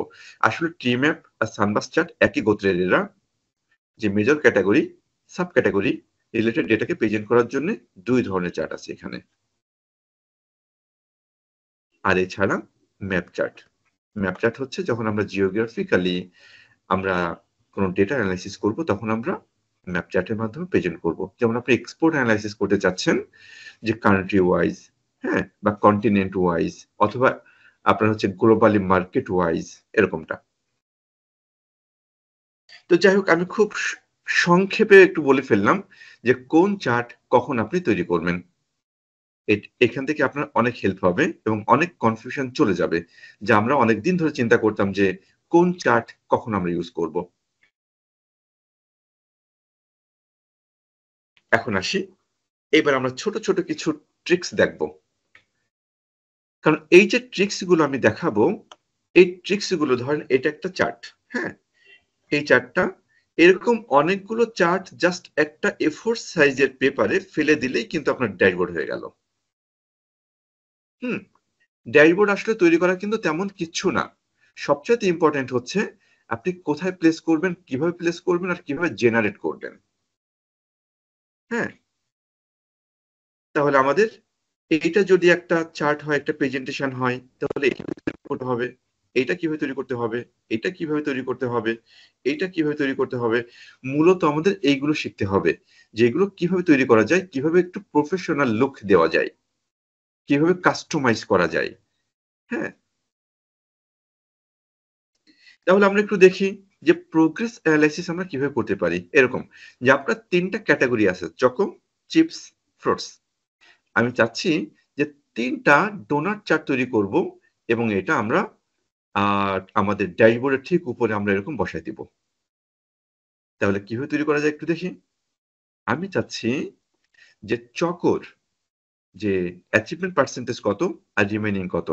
আসলে ট্রিম্যাপ আর সানবাস চার্ট একই গোত্রের এরা, যে major category sub category related ডেটাকে প্রেজেন্ট করার জন্য দুই ধরনের চার্ট আছে এখানে। আর এছাড়া ম্যাপ চার্ট হচ্ছে যখন আমরা জিওগ্রাফিক্যালি আমরা কোনো ডেটা অ্যানালাইসিস করব তখন আমরা ম্যাপ চার্টের মাধ্যমে প্রেজেন্ট করব। যেমন আপনি এক্সপোর্ট অ্যানালাইসিস করতে চাচ্ছেন যে কান্ট্রি ওয়াইজ, হ্যাঁ, বা কন্টিনেন্ট ওয়াইজ, অথবা আপনার হচ্ছে গ্লোবালি মার্কেট ওয়াইজ, এরকমটা। তো যাই হোক, আমি খুব সংক্ষেপে একটু বলে ফেললাম যে কোন চার্ট কখন আপনি তৈরি করবেন। এখান থেকে আপনার অনেক হেল্প হবে এবং অনেক কনফিউশন চলে যাবে, যা আমরা অনেক দিন ধরে চিন্তা করতাম যে কোন চার্ট কখন আমরা ইউজ করব। এখন আসি, এবার আমরা ছোট ছোট কিছু ট্রিক্স দেখব। কারণ এই যে ট্রিক্স গুলো আমি দেখাবো, এই ট্রিক্স গুলো ধরেন এটা একটা চার্ট, হ্যাঁ, এই চার্টটা এরকম অনেকগুলো চার্ট জাস্ট একটা A4 সাইজের পেপারে ফেলে দিলেই কিন্তু আপনার ড্যাশবোর্ড হয়ে গেল। ড্যাশবোর্ড আসলে তৈরি করা কিন্তু তেমন কিচ্ছু না। সবচেয়ে ইম্পর্টেন্ট হচ্ছে আপনি কোথায় প্লেস করবেন, কিভাবে প্লেস করবেন, আর কিভাবে জেনারেট করবেন। হ্যাঁ, তাহলে আমাদের এইটা যদি একটা চার্ট হয়, একটা প্রেজেন্টেশন হয়, তাহলে কিভাবে তৈরি করতে হবে, এইটা কিভাবে তৈরি করতে হবে, এটা কিভাবে তৈরি করতে হবে, এইটা কিভাবে তৈরি করতে হবে। মূলত আমাদের এইগুলো শিখতে হবে, যেগুলো কিভাবে তৈরি করা যায়, কিভাবে একটু প্রফেশনাল লুক দেওয়া যায়, কিভাবে কাস্টমাইজ করা যায়। হ্যাঁ, তাহলে আমরা একটু দেখি যে প্রোগ্রেস অ্যানালাইসিস আমরা কিভাবে করতে পারি। এরকম যে আপনার তিনটা ক্যাটাগরি আছে, চকো, চিপস, ফ্রুটস। আমি চাচ্ছি যে তিনটা ডোনাট চার্ট তৈরি করব এবং এটা আমরা আমাদের ড্যাশবোর্ডের ঠিক উপরে আমরা এরকম বসাই দিব। তাহলে কিভাবে তৈরি করা যায় একটু দেখি। আমি চাচ্ছি যে চকোর যে অ্যাচিভমেন্ট পার্সেন্টেজ কত আর রিমেইনিং কত,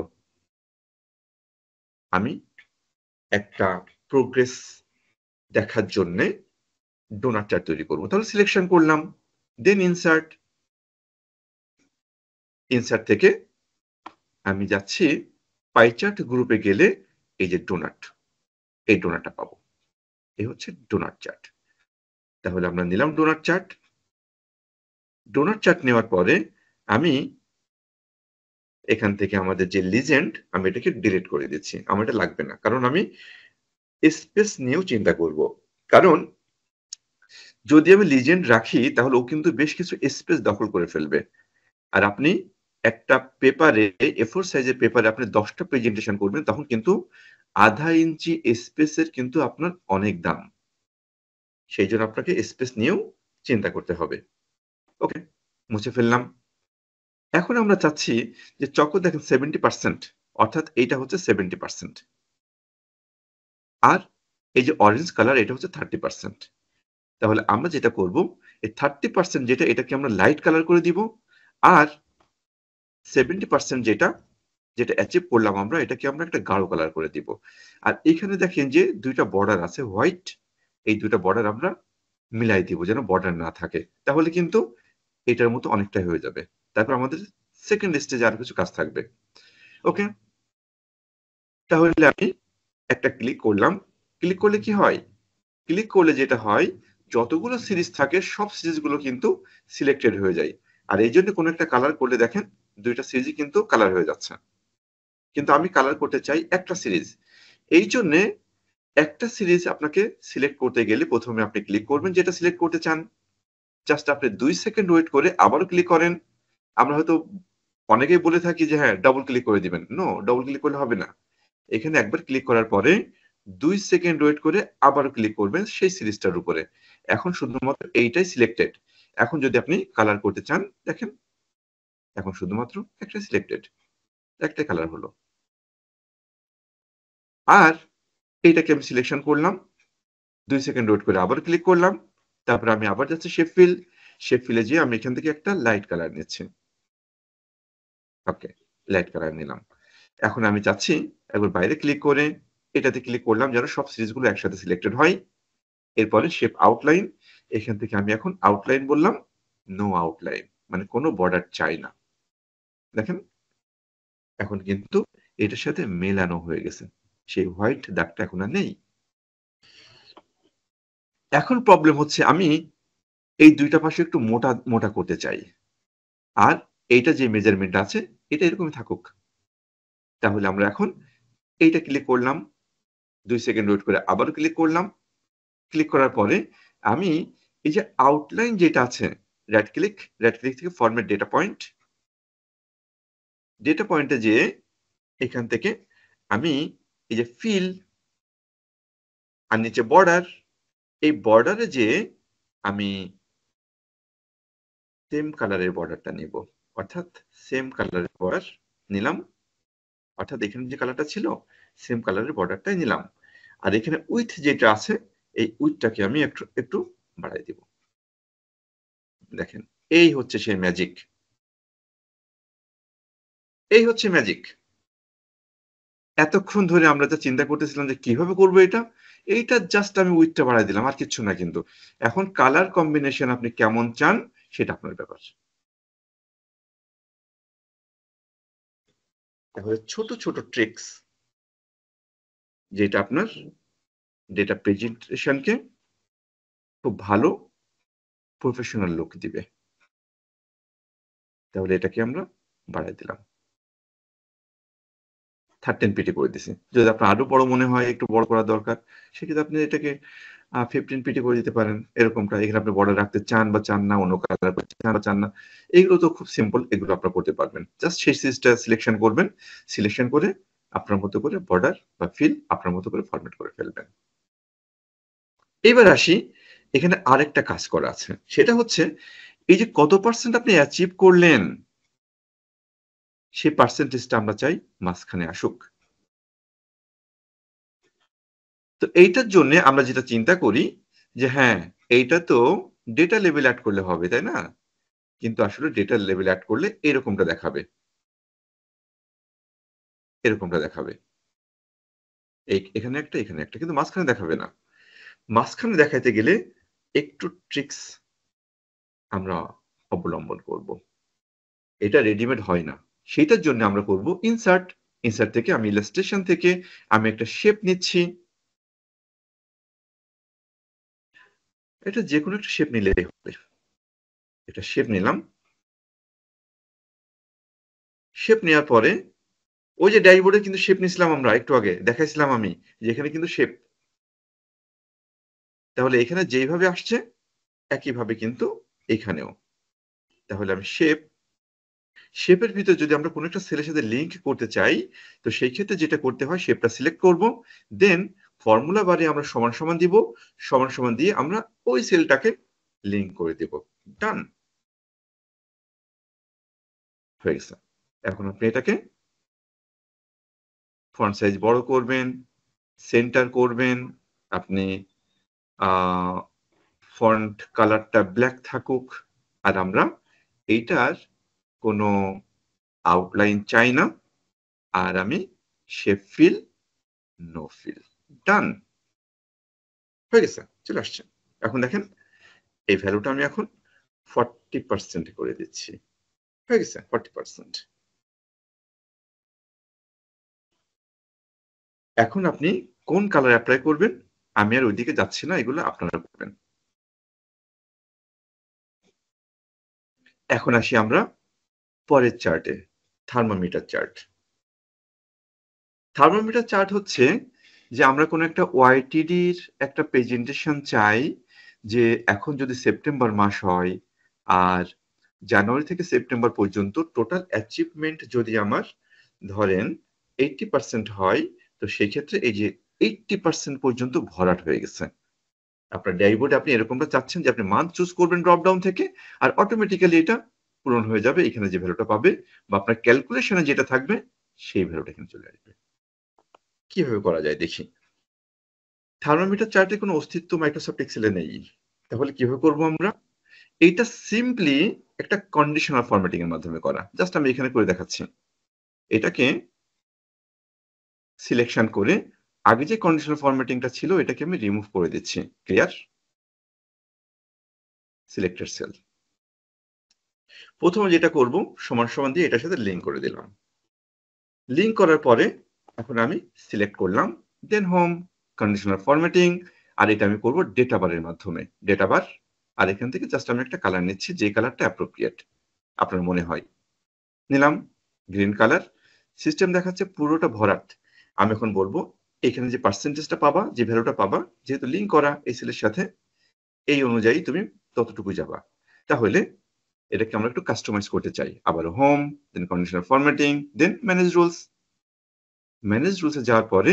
আমি একটা প্রোগ্রেস দেখার জন্য ডোনাট চার্ট তৈরি করব। তাহলে সিলেকশন করলাম, দেন ইনসার্ট থেকে আমি যাচ্ছি পাই চার্ট গ্রুপে, গেলে এই যে ডোনাট, এই ডোনাটটা পাবো। এই হচ্ছে ডোনাট চার্ট। তাহলে আমরা নিলাম ডোনাট চার্ট নেওয়ার পরে আমি এখান থেকে আমাদের যে লিজেন্ড, আমি এটাকে ডিলিট করে দিচ্ছি, আমার এটা লাগবে না। কারণ আমি স্পেস নিয়েও চিন্তা করব। কারণ যদি আমি লিজেন্ড রাখি তাহলে ও কিন্তু বেশ কিছু স্পেস দখল করে ফেলবে। আর আপনি একটা পেপারে, A4 সাইজের পেপারে আপনি 10টা প্রেজেন্টেশন করবেন, তখন কিন্তু আধা ইঞ্চি স্পেসের কিন্তু আপনার অনেক দাম। সেই জন্য আপনাকে স্পেস নিয়েও চিন্তা করতে হবে। ওকে, মুছে ফেললাম। এখন আমরা চাচ্ছি যে চকো দেখেন 70%, অর্থাৎ এইটা হচ্ছে 70%। আর এই যে অরেঞ্জ কালার এটা হচ্ছে 30%। তাহলে আমরা যেটা করব, এই 30% যেটা এটাকে আমরা লাইট কালার করে দিব, আর 70% যেটা অ্যাচিভ করলাম আমরা, এটাকে আমরা একটা গাঢ় কালার করে দিব। আর এখানে দেখেন যে দুইটা বর্ডার আছে হোয়াইট, এই দুইটা বর্ডার আমরা মিলাই দিব যেন বর্ডার না থাকে, তাহলে কিন্তু এটার মতো অনেকটাই হয়ে যাবে। তারপর আমাদের সেকেন্ড স্টেজে আর কিছু কাজ থাকবে। ওকে, তাহলে আমি একটা ক্লিক করলাম। ক্লিক করলে কি হয়? ক্লিক করলে যেটা হয়, যতগুলো সিরিজ থাকে সব সিরিজগুলো কিন্তু সিলেক্টেড হয়ে যায়। আর এই জন্য কোনো একটা কালার করলে দেখেন দুইটা সিরিজই কিন্তু কালার হয়ে যাচ্ছে। কিন্তু আমি কালার করতে চাই একটা সিরিজ। এই জন্যে একটা সিরিজ আপনাকে সিলেক্ট করতে গেলে প্রথমে আপনি ক্লিক করবেন যেটা সিলেক্ট করতে চান। জাস্ট আপনি 2 সেকেন্ড ওয়েট করে আবারও ক্লিক করেন। আমরা হয়তো অনেকেই বলে থাকি যে হ্যাঁ ডাবল ক্লিক করে দিবেন। নো, ডাবল ক্লিক করলে হবে না। এখানে একবার ক্লিক করার পরে 2 সেকেন্ড ওয়েট করে আবারও ক্লিক করবেন সেই সিরিজটার উপরে। এখন শুধুমাত্র এইটাই সিলেক্টেড। এখন যদি আপনি কালার করতে চান, দেখেন এখন শুধুমাত্র একটা সিলেক্টেড, একটাই কালার হলো। আর এইটাকে আমি সিলেকশন করলাম, 2 সেকেন্ড ওয়েট করে আবার ক্লিক করলাম, তারপরে আমি আবার যাচ্ছি শেপ ফিল, শেপ ফিলে যেয়ে আমি এখান থেকে একটা লাইট কালার নিচ্ছি। ওকে, লাইট কালার নিলাম। এখন আমি চাচ্ছি একবার বাইরে ক্লিক করে এটাতে ক্লিক করলাম যেন সব সিরিজগুলো একসাথে সিলেক্টেড হয়। এরপরে শেপ আউটলাইন, এখান থেকে আমি এখন আউটলাইন বললাম, নো আউটলাইন, মানে কোনো বর্ডার চাই না। দেখেন এখন কিন্তু এটার সাথে মেলানো হয়ে গেছে, সেই হোয়াইট দাগটা এখন আর নেই। এখন প্রবলেম হচ্ছে আমি এই দুইটা পাশে একটু মোটা মোটা করতে চাই, আর এইটা যে মেজারমেন্ট আছে এটা এরকমই থাকুক। তাহলে আমরা এখন এইটা ক্লিক করলাম, 2 সেকেন্ড ওয়েট করে আবারও ক্লিক করলাম। ক্লিক করার পরে আমি এই যে আউটলাইন যেটা আছে, রাইট ক্লিক থেকে ফরম্যাট ডেটা পয়েন্ট, ডেটা পয়েন্টে যেয়ে এখান থেকে আমি এই যে ফিল আর নিচে বর্ডার, এই বর্ডারে যে আমি সেম কালারের বর্ডারটা নিব, অর্থাৎ সেম কালারের বর্ডার নিলাম, অর্থাৎ এখানে যে কালারটা ছিল সেম কালারের বর্ডারটাই নিলাম। আর এখানে উইথ যেটা আছে এই উইথটাকে আমি একটু একটু বাড়াই দিব। দেখেন এই হচ্ছে সেই ম্যাজিক, এই হচ্ছে ম্যাজিক। এতক্ষণ ধরে আমরা যা চিন্তা করতেছিলাম যে কিভাবে করবো এটা, এইটা জাস্ট আমি উইথটা বাড়াই দিলাম, আর কিচ্ছু না। কিন্তু এখন কালার কম্বিনেশন আপনি কেমন চান সেটা আপনার ব্যাপার। তাহলে ছোট ছোট ট্রিক্স যেটা আপনার ডেটা প্রেজেন্টেশনকে খুব ভালো প্রফেশনাল লুক দিবে। তাহলে এটাকে আমরা বাড়াই দিলাম, 13 পিটি করে দিছি। যদি আপনার আরো বড় মনে হয়, একটু বড় করা দরকার, সেক্ষেত্রে আপনি এটাকে 15 পিটি করে দিতে পারেন। এরকমটা এখানে আপনি বর্ডার রাখতে চান বা চান না, অন্য কালার করতে চান বা চান না, এগুলো তো খুব সিম্পল, এগুলো আপনারা করতে পারবেন। জাস্ট সেই সিরিজটা সিলেকশন করবেন, সিলেকশন করে আপনার মতো করে বর্ডার বা ফিল আপনার মতো করে ফরম্যাট করে ফেলবেন। এবার আসি, এখানে আরেকটা কাজ করা আছে, সেটা হচ্ছে এই যে কত পার্সেন্ট আপনি অ্যাচিভ করলেন সেই পার্সেন্টেজটা আমরা চাই মাঝখানে আসুক। তো এইটার জন্য আমরা যেটা চিন্তা করি যে হ্যাঁ এইটা তো ডেটা লেভেল অ্যাড করলে হবে, তাই না? কিন্তু আসলে ডেটা লেভেল অ্যাড করলে এরকমটা দেখাবে, এরকমটা দেখাবে। এখানে একটা, এখানে একটা, কিন্তু মাঝখানে দেখাবে না। মাঝখানে দেখাইতে গেলে একটু ট্রিক্স আমরা অবলম্বন করব। এটা রেডিমেড হয় না, সেটার জন্য আমরা করব ইনসার্ট। ইনসার্ট থেকে আমি ইলাস্ট্রেশন থেকে আমি একটা শেপ নিচ্ছি, এটা যে কোনো একটা শেপ নিলেই হবে। এটা শেপ নিলাম, শেপ নেওয়ার পরে ওই যে ড্যাশবোর্ডে কিন্তু শেপ নিছিলাম আমরা একটু আগে, দেখাইছিলাম আমি যে এখানে কিন্তু শেপ। তাহলে এখানে যেইভাবে আসছে একইভাবে কিন্তু এখানেও। তাহলে আমি শেপের ভিতরে যদি আমরা কোনো একটা সেলের সাথে লিংক করতে চাই, তো সেই ক্ষেত্রে যেটা করতে হয় শেপটা সিলেক্ট করব, দেন ফর্মুলা বারে আমরা সমান সমান দিব, সমান সমান দিয়ে আমরা ওই সেলটাকে লিংক করে দেব। ডান, হয়ে গেছে। এখন আপনি এটাকে ফন্ট সাইজ বড় করবেন, সেন্টার করবেন, আপনি ফন্ট কালারটা ব্ল্যাক থাকুক, আর আমরা এইটার কোনো আউটলাইন চাই না, আর আমি শেপ ফিল, নো ফিল, ডান হয়ে গেছে, চলে আসছে। এখন দেখেন এই ভ্যালুটা আমি এখন 40% করে দিচ্ছি, হয়ে গেছে 40%। এখন আপনি কোন কালার অ্যাপ্লাই করবেন আমি আর ওইদিকে যাচ্ছি না, এগুলো আপনারা করবেন। এখন আসি আমরা পরের চার্টে, থার্মোমিটার চার্ট। থার্মোমিটার চার্ট হচ্ছে যে আমরা কোনো একটা ওয়াইটিডির একটা প্রেজেন্টেশন চাই, যে এখন যদি সেপ্টেম্বর মাস হয় আর জানুয়ারি থেকে সেপ্টেম্বর পর্যন্ত টোটাল অ্যাচিভমেন্ট যদি আমার ধরেন 80% হয়, তো সেই ক্ষেত্রে এই যে 80% পর্যন্ত ভরাট হয়ে গেছে। আপনার ড্যাশবোর্ডে আপনি এরকমটা চাচ্ছেন যে আপনি মান্থ চুজ করবেন ড্রপ ডাউন থেকে, আর অটোমেটিক্যালি এটা পূরণ হয়ে যাবে, এখানে যে ভ্যালুটা পাবে বা আপনার ক্যালকুলেশনে যেটা থাকবে সেই ভ্যালুটা এখানে চলে আসবে। কিভাবে করা যায় দেখি। থার্মোমিটার চার্টে কোনো অস্তিত্ব মাইক্রোসফট এক্সেলে নেই, তাহলে কিভাবে করব আমরা? এইটা সিম্পলি একটা কন্ডিশনাল ফরম্যাটিং এর মাধ্যমে করা। জাস্ট আমি এখানে করে দেখাচ্ছি। এটাকে সিলেকশন করে আগে যে কন্ডিশনাল ফরম্যাটিংটা ছিল এটাকে আমি রিমুভ করে দিচ্ছি। ক্লিয়ার? Selected sell. প্রথমে যেটা করব সমান সমান দিয়ে এটার সাথে লিংক করে দিলাম। লিংক করার পরে এখন আমি সিলেক্ট করলাম, দেন হোম, কন্ডিশনাল ফরম্যাটিং, আর এটা আমি করব ডেটা বারের মাধ্যমে। ডেটা বার, আর এখান থেকে জাস্ট আমি একটা কালার নিচ্ছি যে কালারটা অ্যাপ্রোপ্রিয়েট আপনার মনে হয়। নিলাম গ্রিন কালার। সিস্টেম দেখাচ্ছে পুরোটা ভরাট। আমি এখন বলবো এখানে যে পার্সেন্টেজটা পাবা, যে ভ্যালুটা পাবা, যেহেতু লিংক করা এই সেলের সাথে, এই অনুযায়ী তুমি ততটুকু যাবা। তাহলে এটাকে আমরা একটু কাস্টমাইজ করতে চাই। আবার হোম, দেন কন্ডিশনাল ফরম্যাটিং, দেন ম্যানেজ রুলস। ম্যানেজ রুলসে যাওয়ার পরে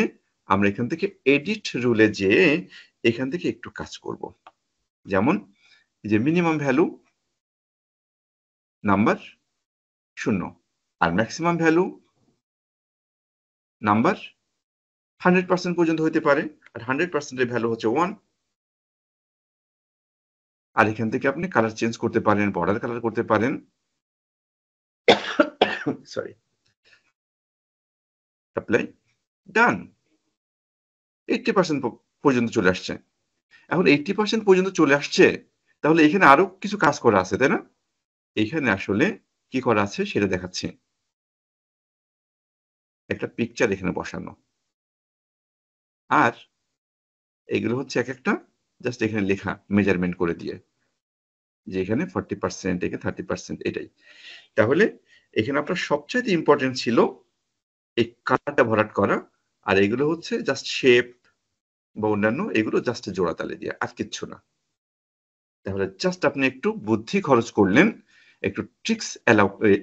আমরা এখান থেকে এডিট রুলে যেয়ে এখান থেকে একটু কাজ করব। যেমন যে মিনিমাম ভ্যালু নাম্বার 0, আর ম্যাক্সিমাম ভ্যালু নাম্বার 100% পর্যন্ত হতে পারে, আর 100% এর ভ্যালু হচ্ছে 1। আর এখান থেকে আপনি কালার চেঞ্জ করতে পারেন, বর্ডার কালার করতে পারেন। সরি, অ্যাপ্লাই, ডান। 80% পর্যন্ত চলে আসছে। এখন 80% পর্যন্ত চলে আসছে, তাহলে এখানে আরো কিছু কাজ করা আছে, তাই না? এখানে আসলে কি করা আছে সেটা দেখাচ্ছি। একটা পিকচার এখানে বসানো, আর এগুলো হচ্ছে এক একটা জাস্ট এখানে লেখা মেজারমেন্ট করে দিয়ে, যে এখানে 40%, এখানে 30%, এটাই। তাহলে এখানে আপনার সবচাইতে ইম্পর্টেন্ট ছিল এই কালারটা ভরাট করা, আর এগুলো হচ্ছে জাস্ট শেপ বা অন্যান্য এগুলো জাস্ট জোড়া তালে দিয়ে, আর কিচ্ছু না। তাহলে জাস্ট আপনি একটু বুদ্ধি খরচ করলেন, একটু ট্রিক্স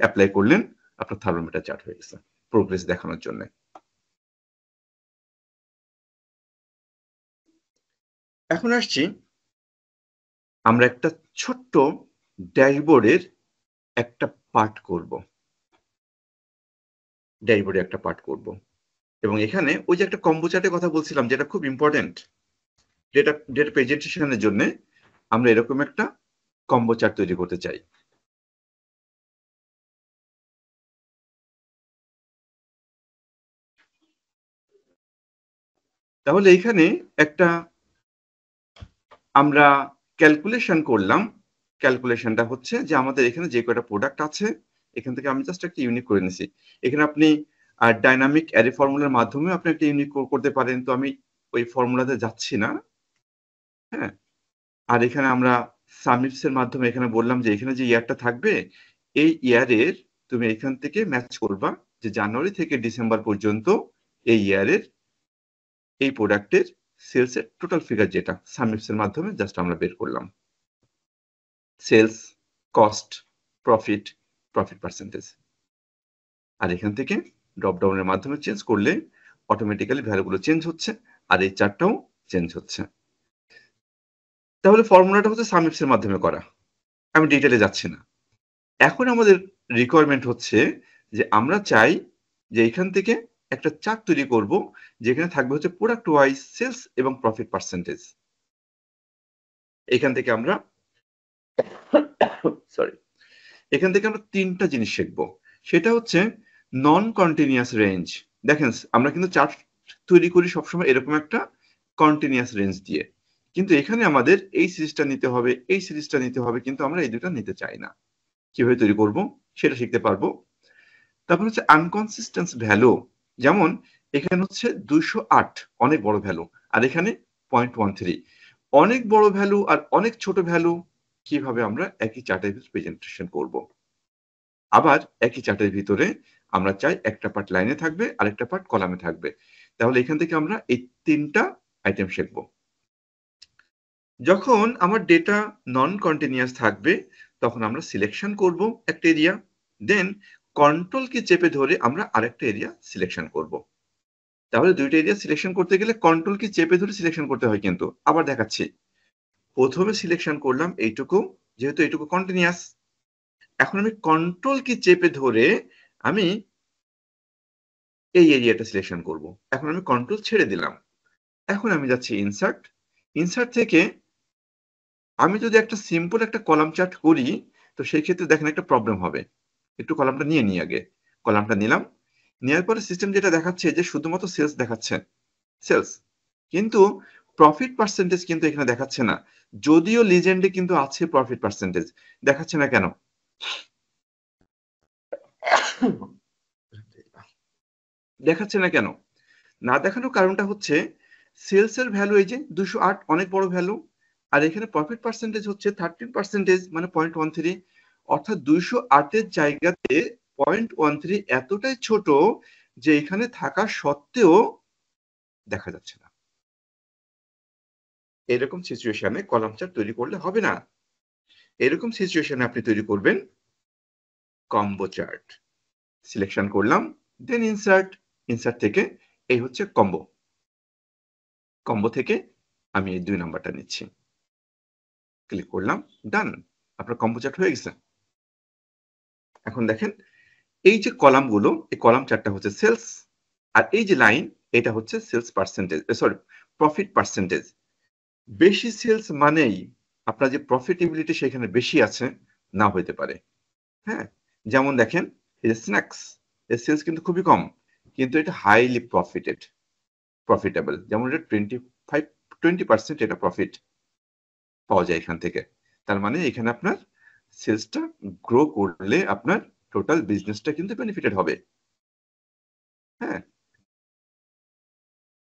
অ্যাপ্লাই করলেন, আপনার থার্মোমিটার চার্ট হয়ে গেছে প্রোগ্রেস দেখানোর জন্য। এখন আসছি আমরা একটা ছোট্ট ড্যাশবোর্ডের একটা পার্ট করব। ড্যাশবোর্ডে একটা পার্ট করব, এবং এখানে ওই যে একটা কম্বো চার্টের কথা বলছিলাম যেটা খুব ইম্পর্টেন্ট, ডেটা প্রেজেন্টেশনের জন্য আমরা এরকম একটা কম্বো চার্ট তৈরি করতে চাই। তাহলে এখানে একটা আমরা ক্যালকুলেশন করলাম। ক্যালকুলেশনটা হচ্ছে যে আমাদের এখানে যে কয়টা প্রোডাক্ট আছে এখান থেকে আমি জাস্ট একটা ইউনিক করে নিছি। এখানে আপনি ডাইনামিক অ্যারে ফর্মুলার মাধ্যমে আপনি একটা ইউনিক করতে পারেন, তো আমি ওই ফর্মুলাতে যাচ্ছি না। হ্যাঁ, আর এখানে আমরা সামিটস এর মাধ্যমে এখানে বললাম যে এখানে যে ইয়ারটা থাকবে এই ইয়ারের তুমি এখান থেকে ম্যাচ করবা যে জানুয়ারি থেকে ডিসেম্বর পর্যন্ত এই ইয়ারের এই প্রোডাক্টের সেলস এর টোটাল ফিগার, যেটা সামিটস এর মাধ্যমে জাস্ট আমরা বের করলাম। Sales, cost, profit, profit percentage, আর এখান থেকে ড্রপ ডাউনের মাধ্যমে চেঞ্জ করলে অটোমেটিক্যালি ভ্যালুগুলো চেঞ্জ হচ্ছে, আর এই চার্টটাও চেঞ্জ হচ্ছে। তাহলে ফর্মুলাটা হচ্ছে সামিটস এর মাধ্যমে করা, আমি ডিটেলে যাচ্ছি না। এখন আমাদের রিকোয়ারমেন্ট হচ্ছে যে আমরা চাই যে এখান থেকে একটা চার্ট তৈরি করব যেখানে থাকবে হচ্ছে প্রোডাক্ট ওয়াইজ সেলস এবং প্রফিট পার্সেন্টেজ। এখান থেকে আমরা সরি এখান থেকে আমরা তিনটা জিনিস শিখবো। সেটা হচ্ছে নন কন্টিনিউয়াস রেঞ্জ। দেখেন আমরা কিন্তু চার্ট তৈরি করি সবসময় এরকম একটা কন্টিনিউয়াস রেঞ্জ দিয়ে, কিন্তু এখানে আমাদের এই সিরিজটা নিতে হবে, এই সিরিজটা নিতে হবে, কিন্তু আমরা এই দুটো নিতে চাই না। কিভাবে তৈরি করব সেটা শিখতে পারবো। তারপর হচ্ছে আনকনসিস্টেন্স ভ্যালু, যেমন এখানে হচ্ছে 208 অনেক বড় ভ্যালু, আর এখানে 0.13 অনেক বড় ভ্যালু আর অনেক ছোট ভ্যালু, কিভাবে আমরা একই চার্টের ভিতরে প্রেজেন্টেশন করব। আবার একই চার্টের ভিতরে আমরা চাই একটা পার্ট লাইনে থাকবে আর একটা পার্ট কলামে থাকবে। তাহলে এখান থেকে আমরা এই তিনটা আইটেম শিখব। যখন আমার ডেটা নন কন্টিনিউয়াস থাকবে তখন আমরা সিলেকশন করব একটা এরিয়া, দেন কন্ট্রোল কি চেপে ধরে আমরা আরেকটা এরিয়া সিলেকশন করব। তাহলে দুইটা এরিয়া সিলেকশন করতে গেলে কন্ট্রোল কি চেপে ধরে সিলেকশন করতে হয়। কিন্তু আবার দেখাচ্ছি, প্রথমে সিলেকশন করলাম এইটুকু, যেহেতু এইটুকু কন্টিনিউয়াস, এখন আমি কন্ট্রোল কি চেপে ধরে আমি এই এরিয়াটা সিলেকশন করব। এখন আমি কন্ট্রোল ছেড়ে দিলাম, এখন আমি যাচ্ছি ইনসার্ট। ইনসার্ট থেকে আমি যদি একটা সিম্পল একটা কলাম চার্ট করি তো সেই ক্ষেত্রে দেখেন একটা প্রবলেম হবে। একটু কলামটা নিয়ে নিই আগে। কলামটা নিলাম, নেওয়ার পরে সিস্টেম যেটা দেখাচ্ছে যে শুধুমাত্র সেলস দেখাচ্ছে, সেলস, কিন্তু প্রফিট পার্সেন্টেজ কিন্তু এখানে দেখাচ্ছে না। যদিও লিজেন্ডে কিন্তু আছে প্রফিট পার্সেন্টেজ, দেখাচ্ছে না কেন? দেখাচ্ছে না কেন? না দেখানোর কারণটা হচ্ছে সেলস এর ভ্যালু এই যে 208 অনেক বড় ভ্যালু, আর এখানে প্রফিট পার্সেন্টেজ হচ্ছে 13% মানে 0.13, অর্থাৎ 208 এর জায়গাতে 0.13 এতটাই ছোট যে এখানে থাকা সত্ত্বেও দেখা যাচ্ছে না। এরকম সিচুয়েশনে কলাম চার্ট তৈরি করলে হবে না। এরকম সিচুয়েশনে আপনি তৈরি করবেন কম্বো চার্ট। সিলেকশন করলাম, দেন ইনসার্ট। ইনসার্ট থেকে এই হচ্ছে কম্বো, কম্বো থেকে আমি এই 2 নাম্বারটা নিচ্ছি, ক্লিক করলাম, ডান। আপনার কম্বো চার্ট হয়ে গেছে। এখন দেখেন এই যে কলামগুলো, এই কলাম চার্টটা হচ্ছে সেলস, আর এই যে লাইন এটা হচ্ছে sales percentage, sorry profit percentage. বেশি সেলস মানেই আপনার যে প্রফিটেবিলিটি সেখানে বেশি আছে না হইতে পারে। হ্যাঁ, যেমন দেখেন এই যে স্ন্যাক্স, এর সেলস কিন্তু খুবই কম, কিন্তু এটা হাইলি প্রফিটেবল। যেমন এটা 20% এটা প্রফিট পাওয়া যায় এখান থেকে। তার মানে এখানে আপনার সেলসটা গ্রো করলে আপনার টোটাল বিজনেসটা কিন্তু বেনিফিটেড হবে। হ্যাঁ,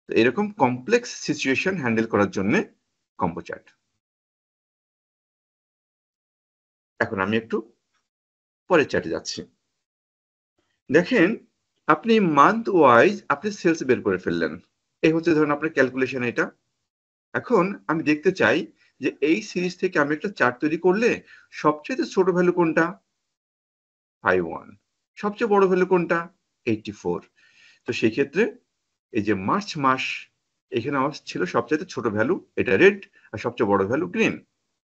এরকম কমপ্লেক্স সিচুয়েশন হ্যান্ডেল করার জন্য কম্বো চার্ট। এখন আমি একটু পরের চার্টে যাচ্ছি। দেখেন আপনি মান্থ ওয়াইজ আপনি সেলস বের করে ফেললেন, এই হচ্ছে ধরুন আপনার ক্যালকুলেশন এটা। এখন আমি দেখতে চাই যে এই সিরিজ থেকে আমি একটা চার্ট তৈরি করলে সবচেয়ে ছোট ভ্যালু কোনটা, 51, সবচেয়ে বড় ভ্যালু কোনটা, 84। তো সেই ক্ষেত্রে এই যে মার্চ মাস, এখানে আমার ছিল সবচেয়ে ছোট ভ্যালু এটা রেড, আর সবচেয়ে বড় ভ্যালু গ্রিন।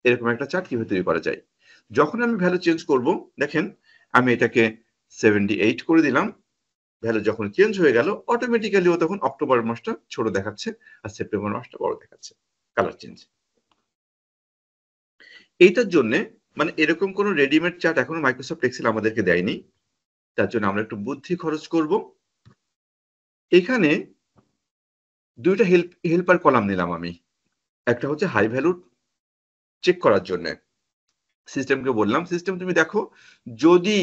এরকম একটা চার্ট কিভাবে তৈরি করা যায়? যখন আমি ভ্যালু চেঞ্জ করব, দেখেন আমি এটাকে 78 করে দিলাম। ভ্যালু যখন চেঞ্জ হয়ে গেল অটোমেটিক্যালি ও তখন অক্টোবর মাসটা ছোট দেখাচ্ছে আর সেপ্টেম্বর মাসটা বড় দেখাচ্ছে, কালার চেঞ্জ। এইটার জন্য মানে এরকম কোন রেডিমেড চার্ট এখনো মাইক্রোসফট এক্সেল আমাদেরকে দেয়নি, তার জন্য আমরা একটু বুদ্ধি খরচ করব। এখানে দুইটা হেল্পার কলাম নিলাম আমি। একটা হচ্ছে হাই ভ্যালু চেক করার জন্য সিস্টেমকে বললাম, সিস্টেম তুমি দেখো যদি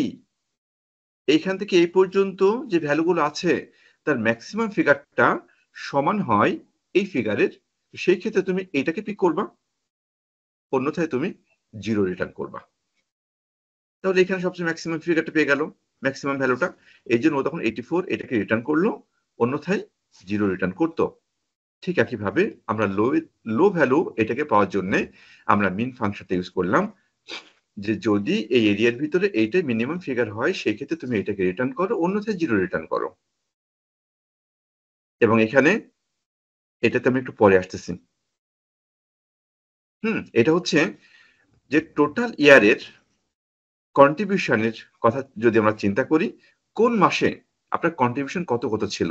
এইখান থেকে এই পর্যন্ত যে ভ্যালুগুলো আছে তার ম্যাক্সিমাম ফিগারটা সমান হয় এই ফিগারের, সেই ক্ষেত্রে তুমি এইটাকে পিক করবা, অন্যথায় তুমি 0 রিটার্ন করবা। তাহলে এখানে সবচেয়ে ম্যাক্সিমাম ফিগারটা পেয়ে গেল, ম্যাক্সিমাম ভ্যালুটা, এই জন্য ও তখন 84 এটাকে রিটার্ন করলো, অন্যথায় 0 রিটার্ন করতো। ঠিক একইভাবে আমরা লো ভ্যালু এটাকে পাওয়ার জন্য আমরা মিন ফাংশনটা ইউজ করলাম, যে যদি এই এরিয়ার ভিতরে এইটাই মিনিমাম ফিগার হয় সেই ক্ষেত্রে তুমি এটাকে রিটার্ন করো, অন্যথায় 0 রিটার্ন করো। এবং এখানে এটাতে আমি একটু পরে আসতেছি। এটা হচ্ছে যে টোটাল ইয়ারের কন্ট্রিবিউশনের কথা যদি আমরা চিন্তা করি, কোন মাসে আপনার কন্ট্রিবিউশন কত কত ছিল।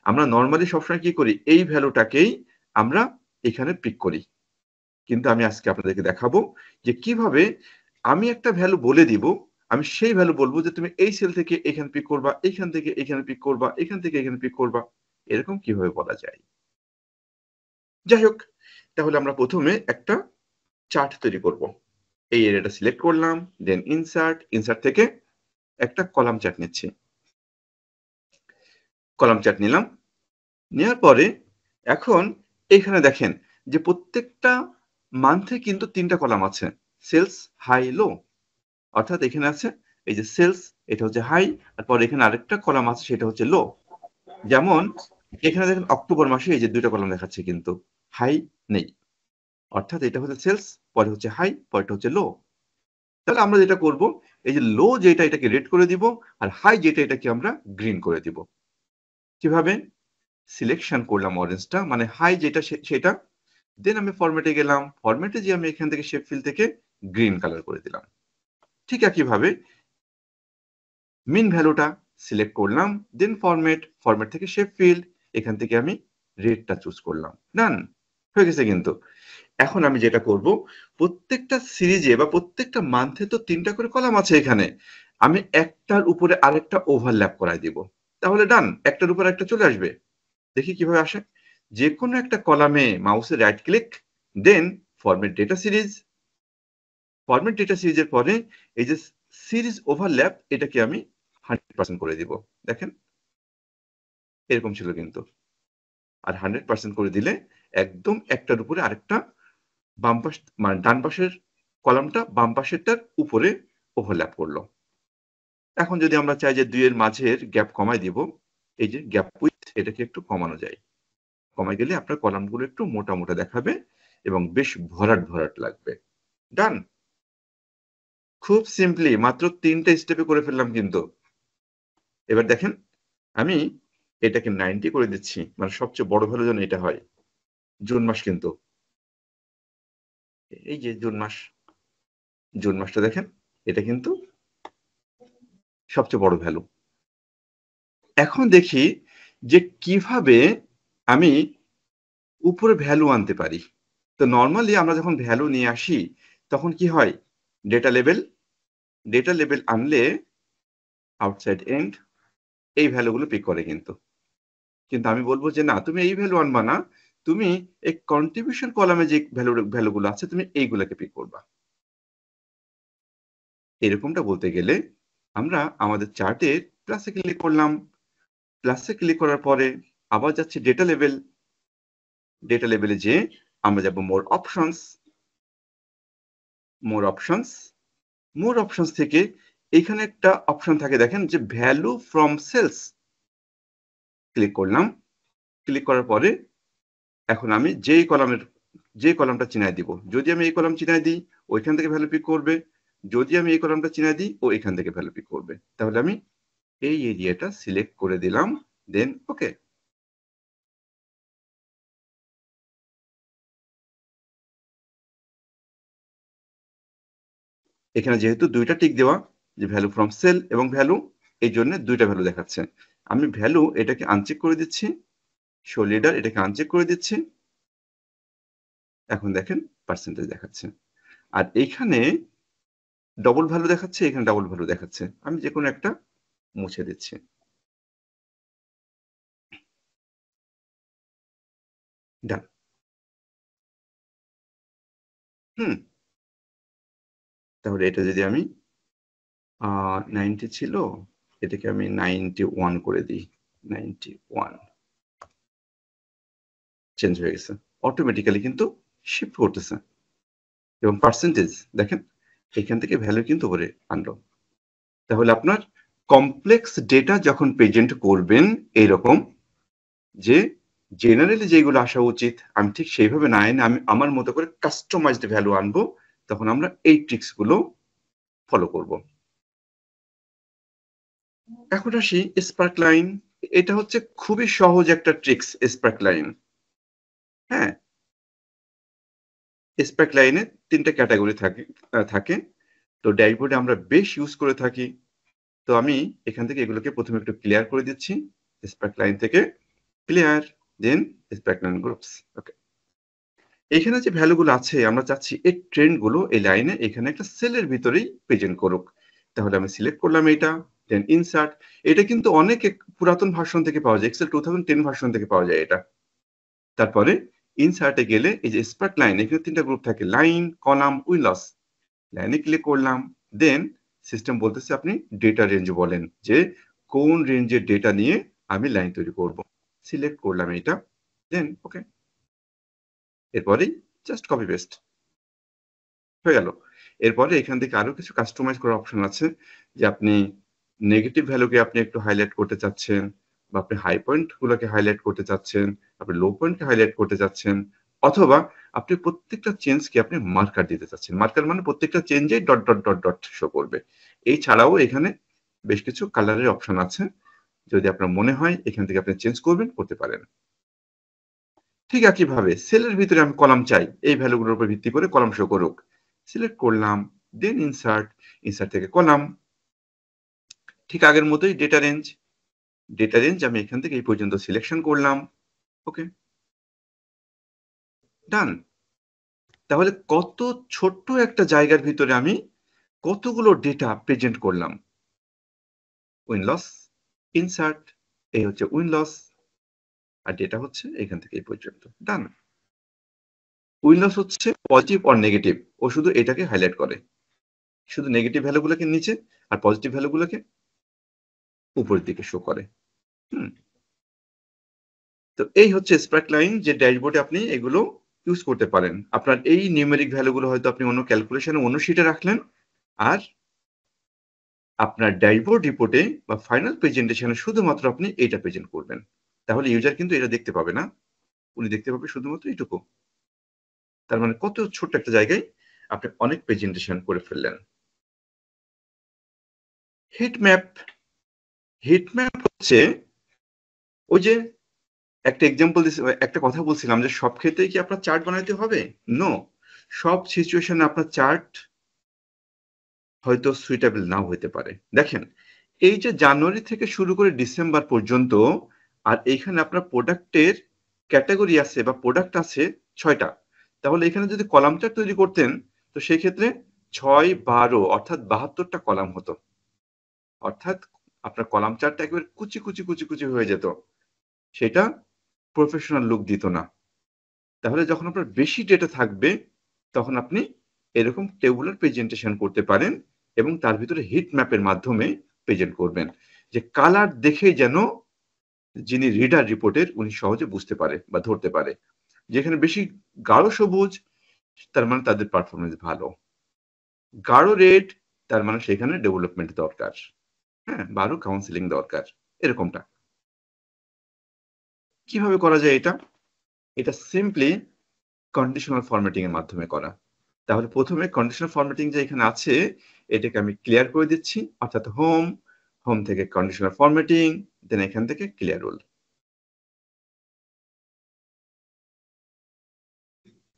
আমরা নর্মালি সবসময় কি করি, এই ভ্যালুটাকেই আমরা এখানে পিক করি। কিন্তু আমি আজকে আপনাদেরকে দেখাবো যে কিভাবে আমি একটা ভ্যালু বলে দিব, আমি সেই ভ্যালু বলবো যে তুমি এই সেল থেকে এখানে পিক করবা, এইখান থেকে এখানে পিক করবা, এখান থেকে এখানে পিক করবা, এরকম কিভাবে বলা যায়। যাই হোক, তাহলে আমরা প্রথমে একটা চার্ট তৈরি করব। এই এরিয়াটা সিলেক্ট করলাম, দেন ইনসার্ট থেকে একটা কলাম চার্ট নিচ্ছি। কলাম চার্ট নিলাম, নেওয়ার পরে এখন এখানে দেখেন যে প্রত্যেকটা মান্থে কিন্তু 3টা কলাম আছে, সেলস, হাই, লো। অর্থাৎ এখানে আছে এই যে সেলস, এটা হচ্ছে হাই, আর পরে এখানে আরেকটা কলাম আছে সেটা হচ্ছে লো। যেমন এখানে দেখেন অক্টোবর মাসে এই যে 2টা কলাম দেখাচ্ছে কিন্তু হাই নেই, অর্থাৎ এটা হচ্ছে সেলস, পরে হচ্ছে হাই, পরেটা হচ্ছে লো। তাহলে আমরা যেটা করব, এই যে লো যেটা এটাকে রেড করে দিব, আর হাই যেটা এটাকে আমরা গ্রিন করে দিব। কিভাবে? সিলেকশন করলাম অরেঞ্জটা, মানে হাই যেটা সেটা, দেন আমি ফরম্যাটে গেলাম, ফরম্যাটে যে আমি এখান থেকে শেপ ফিল থেকে গ্রিন কালার করে দিলাম। ঠিক একইভাবে মিন ভ্যালুটা সিলেক্ট করলাম, দেন ফরম্যাট থেকে শেপ ফিল্ড, এখান থেকে আমি রেডটা চুজ করলাম, ডান হয়ে গেছে। কিন্তু এখন আমি যেটা করব, প্রত্যেকটা সিরিজে বা প্রত্যেকটা মান্থে তো 3টা করে কলাম আছে এখানে, আমি একটার উপরে আরেকটা ওভারল্যাপ করাই দিব, তাহলে ডান, একটার উপর একটা চলে আসবে। দেখি কিভাবে আসে। যে কোনো একটা কলামে মাউসের right click, then format data series, format data সিরিজের পরে এই যে সিরিজ ওভারল্যাপ, এটাকে আমি 100% করে দিব। দেখেন এরকম ছিল কিন্তু, আর 100% করে দিলে একদম একটার উপরে আরেকটা বাম পাশ, মানে ডান পাশের কলামটা বাম পাশেরটার উপরে ওভারল্যাপ করলো। এখন যদি আমরা চাই যে দুইয়ের মাঝের গ্যাপ কমাই দিব, এই যে গ্যাপ উইথ, এটাকে একটু কমানো যায়। কমাই গেলে আপনার কলামগুলো একটু মোটা মোটা দেখাবে এবং বেশ ভরাট ভরাট লাগবে। ডান, খুব সিম্পলি মাত্র 3টা স্টেপে করে ফেললাম কিন্তু। এবার দেখেন আমি এটাকে 90 করে দিচ্ছি, মানে সবচেয়ে বড় ভ্যালু যেন এটা হয়। জুন মাস কিন্তু, এই যে জুন মাসটা দেখেন, এটা কিন্তু সবচেয়ে বড় ভ্যালু। এখন দেখি যে কিভাবে আমি উপরে ভ্যালু আনতে পারি। তো নর্মালি আমরা যখন ভ্যালু নিয়ে আসি তখন কি হয়, ডেটা লেভেল আনলে আউটসাইড এন্ড এই ভ্যালুগুলো পিক করে কিন্তু। কিন্তু আমি বলবো যে না, তুমি এই ভ্যালু আনবা না, তুমি এই কন্ট্রিবিউশন কলামে যে ভ্যালুগুলো আছে তুমি এইগুলোকে পিক করবা। এরকমটা বলতে গেলে আমরা আমাদের চার্টের প্লাসে ক্লিক করলাম, প্লাসে ক্লিক করার পরে আবার যাচ্ছি ডেটা লেভেলে যে আমরা যাব মোর অপশনস থেকে এখানে একটা অপশন থাকে দেখেন যে ভ্যালু ফ্রম সেলস, ক্লিক করলাম। ক্লিক করার পরে এখন আমি যে কলামটা চিনাই দিব, যদি আমি এই কলাম চিনাই দিই ওইখান থেকে ভ্যালু পিক করবে, যদি আমি এই কলামটা চিনাই দিই ও এখান থেকে ভ্যালু পিক করবে। তাহলে আমি এই এরিয়াটা সিলেক্ট করে দিলাম, দেন ওকে। এখানে যেহেতু 2টা টিক দেওয়া, যে ভ্যালু ফ্রম সেল এবং ভ্যালু, এই জন্য 2টা ভ্যালু দেখাচ্ছে। আমি ভ্যালু এটাকে আনচেক করে দিচ্ছি, শো লিডার এটাকে আনচেক করে দিচ্ছি, এখন দেখেন পার্সেন্টেজ দেখাচ্ছে। আর এইখানে ডবল ভ্যালু দেখাচ্ছে, এখানে ডবল ভ্যালু দেখাচ্ছে, আমি যে কোনো একটা মুছে দিচ্ছি। ডান। তাহলে এটা যদি আমি 90 ছিল, এটাকে আমি 91 করে দিই, 91 চেঞ্জ হয়ে গেছে, অটোমেটিক্যালি কিন্তু শিফট করতেছে। এবং পার্সেন্টেজ দেখেন এখান থেকে ভ্যালু কিন্তু উপরে আনলো। তাহলে আপনার কমপ্লেক্স ডেটা যখন প্রেজেন্ট করবেন এইরকম, যে জেনারেলি যেগুলো আসা উচিত আমি ঠিক সেইভাবে না এনে আমি আমার মতো করে কাস্টমাইজড ভ্যালু আনবো, তখন আমরা এই ট্রিক্স গুলো ফলো করব। এখন আসি স্পার্ক লাইন। এটা হচ্ছে খুবই সহজ একটা ট্রিক্স, স্পার্ক লাইন। হ্যাঁ, স্পার্ক লাইনে 3টা ক্যাটাগরি থাকে। তো ড্যাশবোর্ডে আমরা বেশ ইউজ করে থাকি তো আমি এখান থেকে এগুলোকে প্রথমে একটু ক্লিয়ার করে দিচ্ছি, স্পার্ক লাইন থেকে ক্লিয়ার, দেন স্পার্ক লাইন গ্রুপস। ওকে, এখানে যে ভ্যালুগুলো আছে আমরা চাচ্ছি এই ট্রেন্ড গুলো এই লাইনে এখানে একটা সেলের ভিতরেই প্রেজেন্ট করুক। তাহলে আমি সিলেক্ট করলাম এটা, দেন ইনসার্ট। এটা কিন্তু অনেক পুরাতন ভার্সন থেকে পাওয়া যায়, এক্সেল 2010 ভার্সন থেকে পাওয়া যায় এটা। তারপরে ইনসার্টে গেলে এই যে স্পার্ক লাইন, এখানে 3টা গ্রুপ থাকে, লাইন, কলাম, উইলস। লাইনে ক্লিক করলাম, দেন সিস্টেম বলতেছে আপনি ডেটা রেঞ্জ বলেন যে কোন রেঞ্জের ডেটা নিয়ে আমি লাইন তৈরি করব। সিলেক্ট করলাম এটা, দেন ওকে। এরপরেই জাস্ট কপি পেস্ট হয়ে গেল। এরপরে এখান থেকে আরো কিছু কাস্টমাইজ করার অপশন আছে, যে আপনি নেগেটিভ ভ্যালুকে আপনি একটু হাইলাইট করতে চাচ্ছেন, বা আপনি হাই পয়েন্ট গুলোকে হাইলাইট করতে চাচ্ছেন, আপনি লো পয়েন্টকে হাইলাইট করতে চাচ্ছেন, অথবা আপনি প্রত্যেকটা চেঞ্জকে আপনি মার্কার দিতে চাচ্ছেন। মার্কার মানে প্রত্যেকটা চেঞ্জে dot dot dot dot show করবে। এই ছাড়াও এখানে বেশ কিছু কালারের অপশন আছে, যদি আপনার মনে হয় এখান থেকে আপনি চেঞ্জ করবেন, করতে পারেন। ঠিক একইভাবে সেলের ভিতরে আমি কলাম চাই, এই ভ্যালুগুলোর উপর ভিত্তি করে কলাম শো করুক। সিলেক্ট করলাম, দেন ইনসার্ট, ইনসার্ট থেকে কলাম। ঠিক আগের মতোই ডেটা রেঞ্জ, ডেটা রেঞ্জ আমি এখান থেকে এই পর্যন্ত সিলেকশন করলাম। ওকে, ডান। তাহলে কত ছোট্ট একটা জায়গার ভিতরে আমি কতগুলো ডেটা প্রেজেন্ট করলাম। উইন লস, ইনসার্ট, এই হচ্ছে উইন লস, আর ডেটা হচ্ছে এখান থেকে এই পর্যন্ত। ডান। উইন লস হচ্ছে পজিটিভ অর নেগেটিভ, ও শুধু এটাকে হাইলাইট করে, শুধু নেগেটিভ ভ্যালুগুলোকে নিচে আর পজিটিভ ভ্যালুগুলোকে উপরের দিকে শো করে। তো এই হচ্ছে স্পার্ক লাইন, যে ড্যাশবোর্ডে আপনি এগুলো ইউজ করতে পারেন। আপনার এই নিউমেরিক ভ্যালুগুলো হয়তো আপনি অন্য ক্যালকুলেশনে অন্য শিটে রাখলেন, আর আপনার ড্যাশবোর্ড রিপোর্টে বা ফাইনাল প্রেজেন্টেশনে শুধুমাত্র আপনি এটা প্রেজেন্ট করবেন। তাহলে ইউজার কিন্তু এটা দেখতে পাবে না, উনি দেখতে পাবে শুধুমাত্র এইটুকু। তার মানে কত ছোট্ট একটা জায়গায় আপনি অনেক প্রেজেন্টেশন করে ফেললেন। হিট ম্যাপ, হিট ম্যাপ হচ্ছে ওই যে একটা এক্সাম্পল একটা কথা বলছিলাম যে সব ক্ষেত্রেই কি আপনার চার্ট বানাইতে হবে? নো, সব সিচুয়েশনে আপনার চার্ট হয়তো সুইটেবল নাও হতে পারে। দেখেন, এই যে জানুয়ারি থেকে শুরু করে ডিসেম্বর পর্যন্ত, আর এইখানে আপনার প্রোডাক্টের ক্যাটাগরি আছে বা প্রোডাক্ট আছে 6টা। তাহলে এখানে যদি কলাম চার্ট তৈরি করতেন, তো সেই ক্ষেত্রে 6, 12 অর্থাৎ 72টা কলাম হতো। অর্থাৎ আপনার কলাম চার্টটা একেবারে কুচি কুচি কুচি কুচি হয়ে যেত, সেটা প্রফেশনাল লুক দিত না। তাহলে যখন আপনার বেশি ডেটা থাকবে, তখন আপনি এরকম টেবুলার প্রেজেন্টেশন করতে পারেন, এবং তার ভিতরে হিট ম্যাপের মাধ্যমে প্রেজেন্ট করবেন, যে কালার দেখে যেন যিনি রিডার রিপোর্টের উনি সহজে বুঝতে পারে বা ধরতে পারে। যেখানে বেশি গাঢ় সবুজ, তার মানে তাদের পারফরমেন্স ভালো, গাঢ় রেড তার মানে সেখানে ডেভেলপমেন্ট দরকার, হ্যাঁ, বা আরো কাউন্সিলিং দরকার, এরকমটা। কিভাবে করা যায় এটা? এটা সিম্পলি কন্ডিশনাল ফরম্যাটিং এর মাধ্যমে করা। তাহলে প্রথমে কন্ডিশনাল ফরম্যাটিং যে এখানে আছে, এটাকে আমি ক্লিয়ার করে দিচ্ছি, অর্থাৎ হোম, হোম থেকে কন্ডিশনাল ফরম্যাটিং, দেন এখান থেকে ক্লিয়ার রুল।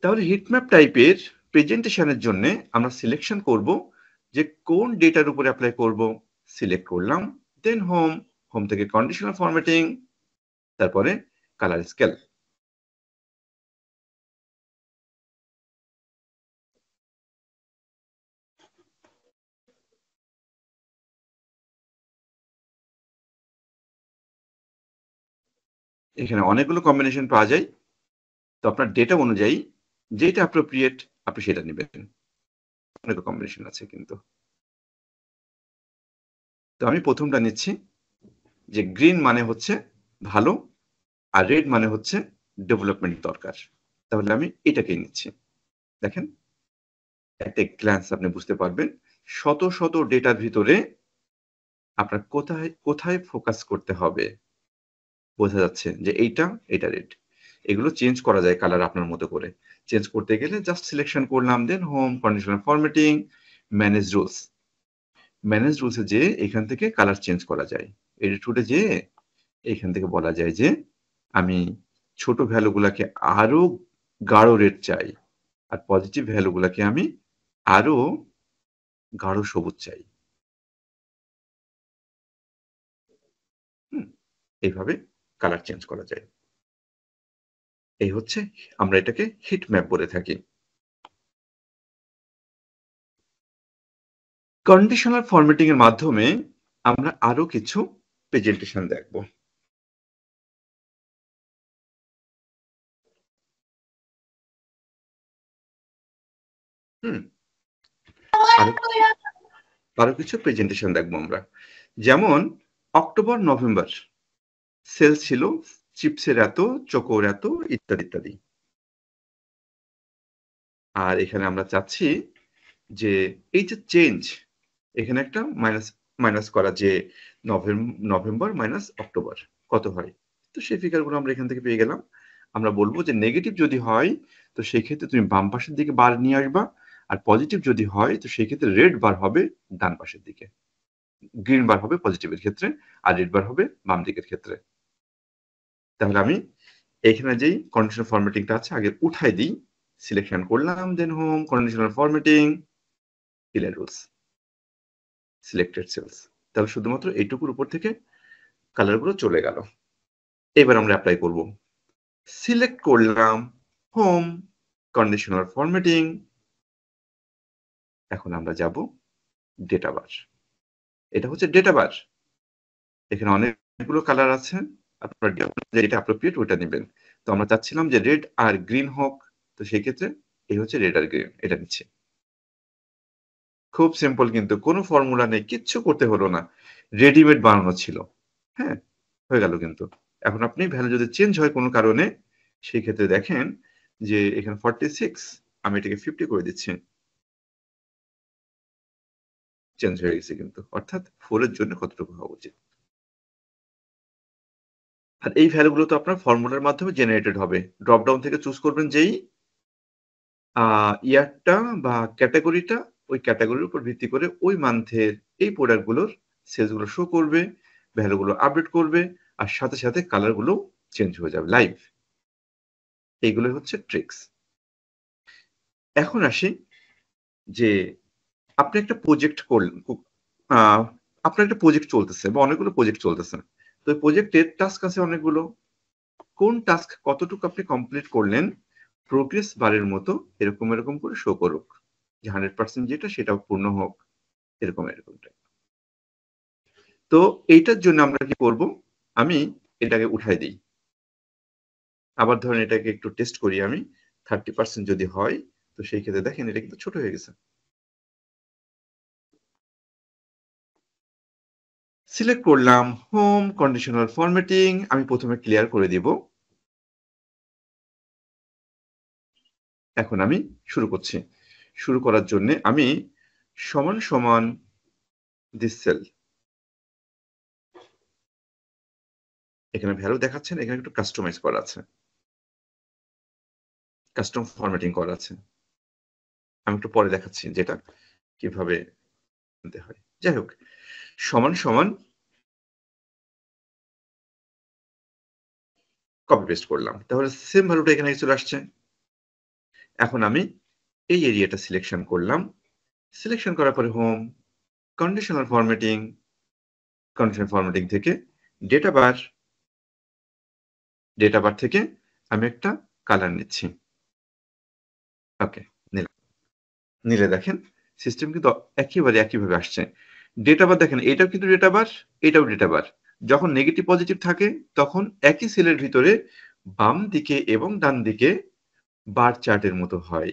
তাহলে হিটম্যাপ টাইপের প্রেজেন্টেশনের জন্য আমরা সিলেকশন করব যে কোন ডেটার উপরে অ্যাপ্লাই করব। সিলেক্ট করলাম, দেন হোম, হোম থেকে কন্ডিশনাল ফরম্যাটিং, তারপরে কালার স্কেল। এখানে অনেকগুলো কম্বিনেশন পাওয়া যায়, তো আপনার ডেটা অনুযায়ী যেটা অ্যাপ্রোপ্রিয়েট আপনি সেটা নেবেন। অনেক কম্বিনেশন আছে কিন্তু। তো আমি প্রথমটা নিচ্ছি, যে গ্রিন মানে হচ্ছে ভালো, আর রেড মানে হচ্ছে ডেভেলপমেন্ট দরকার। তাহলে আমি এটাকেই নিচ্ছি। দেখেন, একটা গ্ল্যান্স আপনি বুঝতে পারবেন শত শত ডেটার ভিতরে আপনার কোথায় কোথায় ফোকাস করতে হবে। বোঝা যাচ্ছে যে এটা রেড। এগুলো চেঞ্জ করা যায় কালার আপনার মতো করে। চেঞ্জ করতে গেলে জাস্ট সিলেকশন করলাম, then home, conditional formatting, manage rules. Manage রুলসে যে এখান থেকে কালার চেঞ্জ করা যায়। এডিট রুটে যে এখান থেকে বলা যায় যে আমি ছোট ভ্যালুগুলাকে আরো গাঢ় রেড চাই, আর পজিটিভ ভ্যালুগুলাকে আমি আরো গাঢ় সবুজ চাই। এইভাবে কালার চেঞ্জ করা যায়। এই হচ্ছে, আমরা এটাকে হিট ম্যাপ বলে থাকি। কন্ডিশনাল ফরম্যাটিং এর মাধ্যমে আমরা আরো কিছু প্রেজেন্টেশন দেখব। আরো কিছু প্রেজেন্টেশন দেখবো আমরা। যেমন অক্টোবর নভেম্বর সেল ছিল চিপসের এত, চোকোর এত, ইত্যাদি ইত্যাদি। আর এখানে আমরা চাচ্ছি যে এই যে চেঞ্জ, এখানে একটা মাইনাস করা, যে নভেম্বর মাইনাস অক্টোবর কত হয়। তো সেই ফিগারগুলো আমরা এখান থেকে পেয়ে গেলাম। আমরা বলবো যে নেগেটিভ যদি হয় তো সেই ক্ষেত্রে তুমি বাম পাশের দিকে বার নিয়ে আসবা, আর পজিটিভ যদি হয় তো সেই ক্ষেত্রে রেড বার হবে ডান পাশের দিকে, গ্রিন বার হবে পজিটিভের ক্ষেত্রে, আর রেড বার হবে বাম দিকের ক্ষেত্রে। তাহলে আমি এখানে যেই কন্ডিশনাল ফরম্যাটিংটা আছে আগে উঠাই দিই, সিলেকশন করলাম, then home, conditional formatting, delete rules, selected cells. তাহলে শুধুমাত্র এইটুকুর উপর থেকে কালারগুলো চলে গেল। এবার আমরা অ্যাপ্লাই করব। সিলেক্ট করলাম হোম, কন্ডিশনাল ফরম্যাটিং। এখন আমরা যাব ডেটা বার। এটা হচ্ছে ডেটা বার। এখানে অনেকগুলো কালার আছে, আপনার যেটা অ্যাপ্রোপ্রিয়েট ওটা নেবেন। তো আমরা চাচ্ছিলাম যে রেড আর গ্রিন হোক, তো সেই ক্ষেত্রে এই হচ্ছে রেড আর গ্রিন, এটা নিচ্ছে। খুব সিম্পল, কিন্তু কোনো ফর্মুলা নেই, কিচ্ছু করতে হলো না, রেডিমেড বানানো ছিল। হ্যাঁ, হয়ে গেল। কিন্তু এখন আপনি ভ্যালু যদি চেঞ্জ হয় কোনো কারণে, সেই ক্ষেত্রে দেখেন যে এখানে 46, আমি এটাকে 50 করে দিচ্ছি, চেঞ্জ হয়ে গেছে কিন্তু, অর্থাৎ 4 এর জন্য কতটুকু হওয়া উচিত। আর এই ভ্যালুগুলো তো আপনার ফর্মুলার মাধ্যমে জেনারেটেড হবে। ড্রপ ডাউন থেকে চুজ করবেন যেই ইয়ারটা বা ক্যাটাগরিটা, ওই ক্যাটাগরির উপর ভিত্তি করে ওই মান্থের এই প্রোডাক্টগুলোর সেলসগুলো শো করবে, ভ্যালুগুলো আপডেট করবে, আর সাথে সাথে কালারগুলো চেঞ্জ হয়ে যাবে লাইভ। এইগুলো হচ্ছে ট্রিক্স। এখন আসি যে আপনি একটা প্রজেক্ট করলেন, আপনার একটা প্রজেক্ট চলতেছে বা অনেকগুলো প্রজেক্ট চলতেছে, তো ওই প্রজেক্টের টাস্ক আছে অনেকগুলো। কোন টাস্ক কতটুকু আপনি কমপ্লিট করলেন, প্রোগ্রেস বারের মতো এরকম এরকম করে শো করুক, যে 100% যেটা সেটাও পূর্ণ হোক, এরকম এরকম। তো এইটার জন্য আমরা কি করব, আমি এটাকে উঠাই দিই। আবার ধরেন এটাকে একটু টেস্ট করি আমি, 30% যদি হয় তো সেই ক্ষেত্রে দেখেন এটা কিন্তু ছোট হয়ে গেছে। সিলেক্ট করলাম হোম, কন্ডিশনাল ফরম্যাটিং, আমি প্রথমে ক্লিয়ার করে দিব। এখন আমি শুরু করছি। শুরু করার জন্য আমি সমান সমান দিস সেল, এখানে ভ্যালু দেখাচ্ছেন, এখানে একটু কাস্টমাইজ করা আছে, কাস্টম ফরম্যাটিং করা আছে। আমি একটু পরে দেখাচ্ছি যেটা কিভাবে আনতে হয়। যাই হোক, সমান সমান কপি পেস্ট করলাম, তাহলে সেম ভ্যালুটা এখানে চলে আসছে। এখন আমি এই এরিয়াটা সিলেকশন করলাম, সিলেকশন করার পরে home, conditional formatting, conditional formatting থেকে ডেটা বার, ডেটা বার থেকে আমি একটা কালার নিচ্ছি। ওকে, নিলাম। নিলে দেখেন সিস্টেম কিন্তু একেবারে একইভাবে আসছে। ডেটা বার দেখেন, এটাও কিন্তু ডেটা বার, এটাও ডেটা বার। যখন নেগেটিভ পজিটিভ থাকে তখন একই সেলের ভিতরে বাম দিকে এবং ডান দিকে বার চার্টের মতো হয়,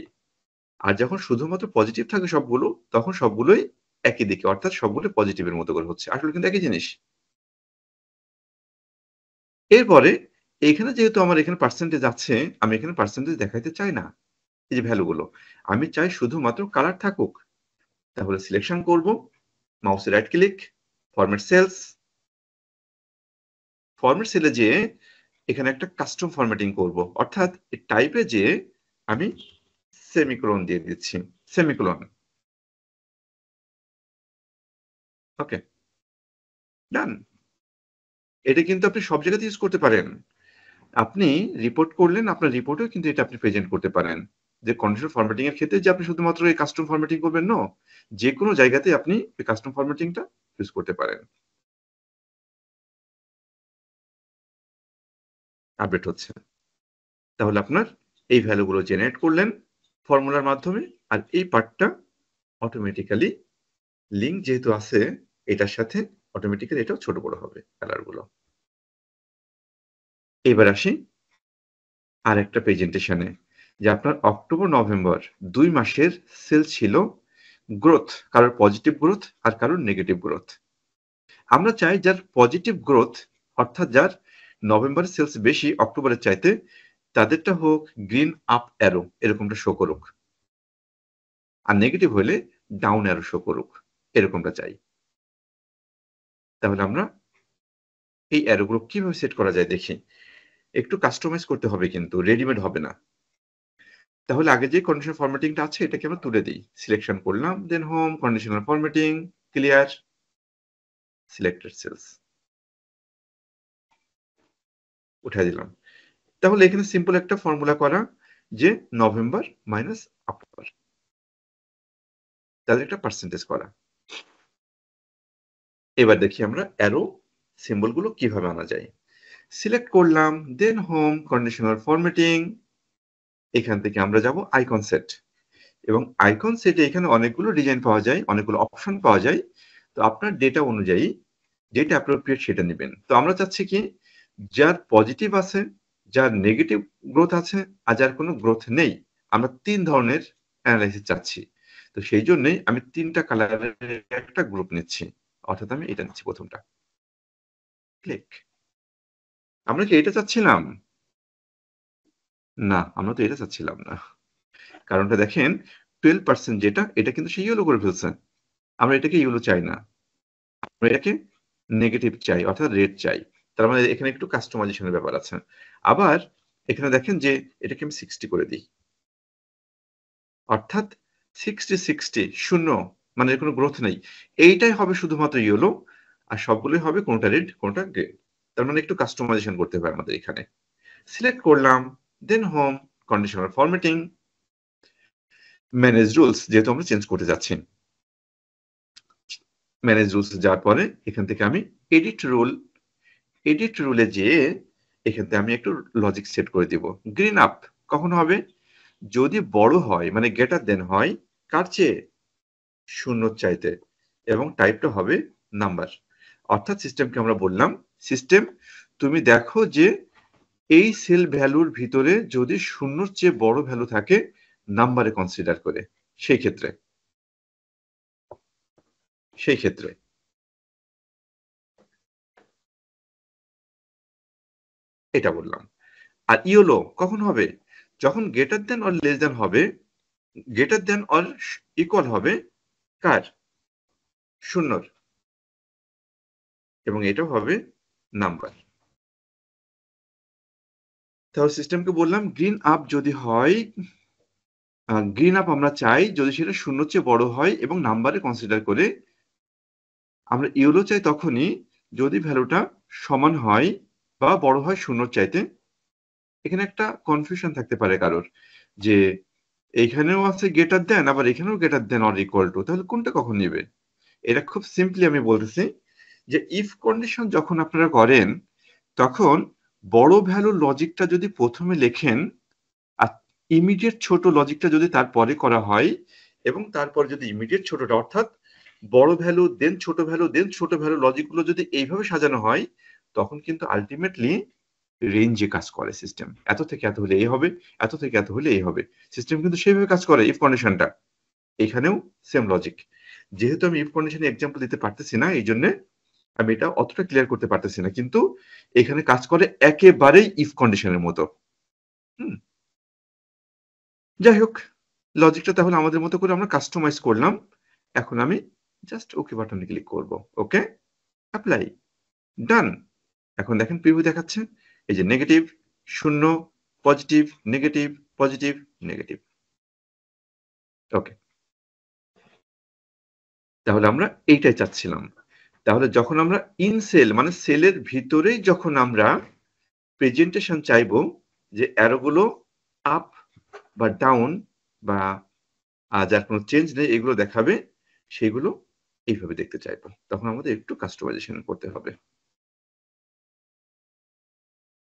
আর যখন শুধুমাত্র পজিটিভ থাকে সবগুলো, তখন সবগুলোই একই দিকে, অর্থাৎ সবগুলো পজিটিভের মতো করে হচ্ছে, আসলে কিন্তু একই জিনিস। এরপরে এখানে যেহেতু আমার এখানে পার্সেন্টেজ আছে, আমি এখানে পার্সেন্টেজ দেখাইতে চাই না, এই যে ভ্যালুগুলো, আমি চাই শুধুমাত্র কালার থাকুক। তাহলে সিলেকশন করব, মাউসে right click, format cells, format সেলে যে এখানে একটা কাস্টম ফরম্যাটিং করব, অর্থাৎ এই টাইপে যে আমি সেমিকোলন দিয়ে দিচ্ছি, সেমিকোলন। ওকে, ডান। এটা কিন্তু আপনি সব জায়গাতে ইউজ করতে পারেন। আপনি রিপোর্ট করলেন, আপনার রিপোর্টেও কিন্তু এটা আপনি প্রেজেন্ট করতে পারেন, যে কন্ডিশনাল ফরম্যাটিং এর ক্ষেত্রে যে আপনি শুধুমাত্র এই কাস্টম ফরম্যাটিং করবেন, না, যে কোনো জায়গাতে আপনি এই কাস্টম ফরম্যাটিংটা ইউজ করতে পারেন। আপডেট হচ্ছে। তাহলে আপনার এই ভ্যালুগুলো জেনারেট করলেন ফর্মুলার মাধ্যমে, আর এই পার্টটা অটোমেটিক্যালি লিঙ্ক যেহেতু আছে এটার সাথে অটোমেটিক্যালি এটাও ছোট বড় হবে কালারগুলো। এবার আসি আর একটা প্রেজেন্টেশনে, যে আপনার অক্টোবর নভেম্বর 2 মাসের সেল ছিল গ্রোথ, কারোর পজিটিভ গ্রোথ আর কারোর নেগেটিভ গ্রোথ। আমরা চাই যার পজিটিভ গ্রোথ, অর্থাৎ যার নভেম্বরের সেলস বেশি অক্টোবরের চাইতে, তাদেরটা হোক গ্রিন আপ অ্যারো এরকমটা শো করুক, আর নেগেটিভ হলে ডাউন অ্যারো শো করুক, এরকমটা চাই। তাহলে আমরা এই অ্যারোগুলো কিভাবে সেট করা যায় দেখি। একটু কাস্টমাইজ করতে হবে, কিন্তু রেডিমেড হবে না। তাহলে আগে যে কন্ডিশনাল ফরম্যাটিংটা আছে এটাকে আমরা তুলে দিই। সিলেকশন করলাম, then home, conditional formatting, clear, selected cells, উঠাই দিলাম। তাহলে এখানে সিম্পল একটা ফর্মুলা করা, যে নভেম্বর মাইনাস অক্টোবর, তাহলে একটা পার্সেন্টেজ করা। এবার দেখি আমরা অ্যারো সিম্বল গুলো কিভাবে আনা যায়। সিলেক্ট করলাম, দেন হোম, কন্ডিশনাল ফরম্যাটিং, এখান থেকে আমরা যাব আইকন সেট, এবং আইকন সেটে এখানে অনেকগুলো ডিজাইন পাওয়া যায়, অনেকগুলো অপশন পাওয়া যায়। তো আপনার ডেটা অনুযায়ী যেটা অ্যাপ্রোপ্রিয়েট সেটা নেবেন। তো আমরা চাচ্ছি কি, যার পজিটিভ আছে, যার নেগেটিভ গ্রোথ আছে, আর যার কোনো গ্রোথ নেই, আমরা 3 ধরনের অ্যানালাইসিস চাচ্ছি। তো সেই জন্যই আমি 3টা কালারের একটা গ্রুপ নিচ্ছি, অর্থাৎ আমি এটা নিচ্ছি প্রথমটা। ক্লিক। আমরা কি এটা চাচ্ছিলাম? না, আমরা তো এটা চাচ্ছিলাম না। কারণটা দেখেন, 12% যেটা, এটা কিন্তু সে ইয়েলো করে ফেলছে। আমরা এটাকে ইয়েলো চাই না, আমরা এটাকে নেগেটিভ চাই, অর্থাৎ রেড চাই। তার মানে এখানে একটু কাস্টমাইজেশনের ব্যাপার আছে। আবার এখানে দেখেন যে এটাকে আমি 60 করে দিই, অর্থাৎ 60 শূন্য, মানে এর কোনো গ্রোথ নেই। এইটাই হবে শুধুমাত্র ইয়েলো, আর সবগুলোই হবে কোনটা রেড কোনটা গ্রিন। তার মানে একটু কাস্টমাইজেশন করতে হবে আমাদের এখানে। সিলেক্ট করলাম, then home, conditional formatting, manage rules, যেহেতু আমরা চেঞ্জ করতে যাচ্ছি। ম্যানেজ রুলস যাওয়ার পরে এখান থেকে আমি এডিট রুলে যেয়ে এখান থেকে আমি একটু লজিক সেট করে দিব। গ্রিন আপ কখন হবে? যদি বড় হয়, মানে গ্রেটার দেন হয় কার চেয়ে? শূন্যর চাইতে, এবং টাইপটা হবে নাম্বার। অর্থাৎ সিস্টেমকে আমরা বললাম, সিস্টেম তুমি দেখো যে এই সেল ভ্যালুর ভিতরে যদি শূন্যর চেয়ে বড় ভ্যালু থাকে নাম্বারে কনসিডার করে, সেই ক্ষেত্রে এটা বললাম। আর ইয়েলো কখন হবে? যখন greater than or less than হবে, গ্রেটার দেন অর ইকুয়াল হবে কার? শূন্যর, এবং এটাও হবে নাম্বার। তাহলে সিস্টেমকে বললাম গ্রিন আপ যদি হয়, গ্রিন আপ আমরা চাই যদি সেটা শূন্যর চেয়ে বড় হয় এবং নাম্বারে কনসিডার করে। আমরা ইয়েলো চাই তখনই যদি ভ্যালুটা সমান হয় বা বড় হয় শূন্যর চাইতে। এখানে একটা কনফিউশন থাকতে পারে কারোর, যে এইখানেও আছে গ্রেটার দেন, আবার এখানেও greater than or equal to, তাহলে কোনটা কখন নেবে? এটা খুব সিম্পলি আমি বলতেছি, যে ইফ কন্ডিশন যখন আপনারা করেন তখন বড় ভ্যালুর লজিকটা যদি প্রথমে লেখেন, আর ইমিডিয়েট ছোট লজিকটা যদি তারপরে করা হয়, এবং তারপর যদি ইমিডিয়েট ছোটটা, অর্থাৎ বড় ভ্যালু দেন ছোট ভ্যালু দেন ছোট ভ্যালু লজিকগুলো যদি এইভাবে সাজানো হয়, তখন কিন্তু আলটিমেটলি রেঞ্জে কাজ করে সিস্টেম। এত থেকে এত হলে এই হবে, এত থেকে এত হলে এই হবে। সিস্টেম কিন্তু সেইভাবে কাজ করে ইফ কন্ডিশনটা। এখানেও সেম লজিক। যেহেতু আমি ইফ কন্ডিশনে এক্সাম্পল দিতে পারতেছি না, এই জন্য আমি এটা অতটা ক্লিয়ার করতে পারতেছি না, কিন্তু এখানে কাজ করে একেবারেই ইফ কন্ডিশনের মতো। যাই হোক, লজিকটা তাহলে আমাদের মতো করে আমরা কাস্টমাইজ করলাম। এখন আমি জাস্ট ওকে বাটনে ক্লিক করব। ওকে, অ্যাপ্লাই, ডান। এখন দেখেন প্রিভিউ দেখাচ্ছে, এই যে নেগেটিভ, শূন্য, পজিটিভ, নেগেটিভ, পজিটিভ, নেগেটিভ। ওকে, তাহলে আমরা এইটাই চাচ্ছিলাম। তাহলে যখন আমরা ইন সেল, মানে সেলের ভিতরেই যখন আমরা প্রেজেন্টেশন চাইবো, যে অ্যারোগুলো আপ বা ডাউন বা যার কোনো চেঞ্জ নেই এগুলো দেখাবে, সেগুলো এইভাবে দেখতে চাইবো, তখন আমাদের একটু কাস্টমাইজেশন করতে হবে।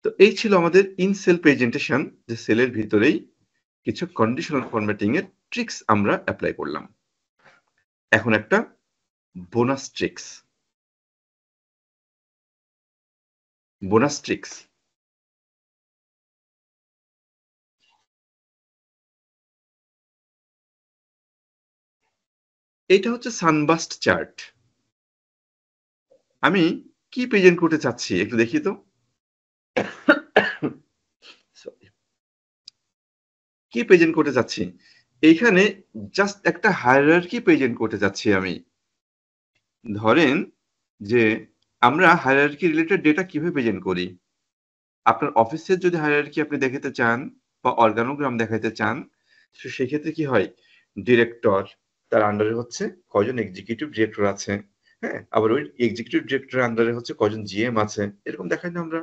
তো এই ছিল আমাদের ইন সেল প্রেজেন্টেশন, যে সেলের ভিতরেই কিছু কন্ডিশনাল ফরম্যাটিং এর ট্রিক্স আমরা অ্যাপ্লাই করলাম। এখন একটা বোনাস ট্রিক্স। এটা হচ্ছে সানবাস্ট চার্ট। আমি কি প্রেজেন্ট করতে চাচ্ছি একটু দেখি তো। কি প্রেজেন্ট করতে চাচ্ছি, এইখানে জাস্ট একটা হায়ারার্কি প্রেজেন্ট করতে চাচ্ছি আমি। ধরেন যে আমরা হায়ারার্কি রিলেটেড ডেটা কিভাবে প্রেজেন্ট করি। আপনার অফিসের যদি হায়ারার্কি আপনি দেখাতে চান বা অর্গানোগ্রাম দেখাতে চান, তো সেক্ষেত্রে কি হয়, ডিরেক্টর, তার আন্ডারে হচ্ছে কয়জন এক্সিকিউটিভ ডিরেক্টর আছে, হ্যাঁ, আবার ওই এক্সিকিউটিভ ডিরেক্টরের আন্ডারে হচ্ছে কয়জন জিএম আছে, এরকম দেখাই না আমরা।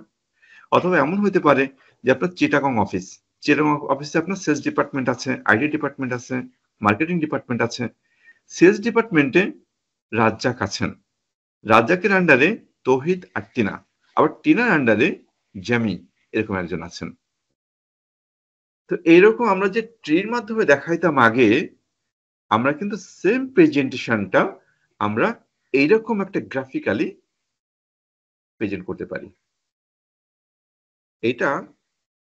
অথবা এমন হতে পারে যে আপনার চিটাগং অফিসে আপনার সেলস ডিপার্টমেন্ট আছে, আইডি ডিপার্টমেন্ট আছে, মার্কেটিং ডিপার্টমেন্ট আছে। সেলস ডিপার্টমেন্টে রাজ্জাক আছেন, রাজ্জাকের আন্ডারে তৌহিদ আর টিনা, আবার টিনার আন্ডারে জ্যামি, এরকম একজন আছেন। তো এইরকম আমরা যে ট্রির মাধ্যমে দেখাইতাম আগে, আমরা কিন্তু সেম প্রেজেন্টেশনটা আমরা এইরকম একটা গ্রাফিক্যালি প্রেজেন্ট করতে পারি। এটা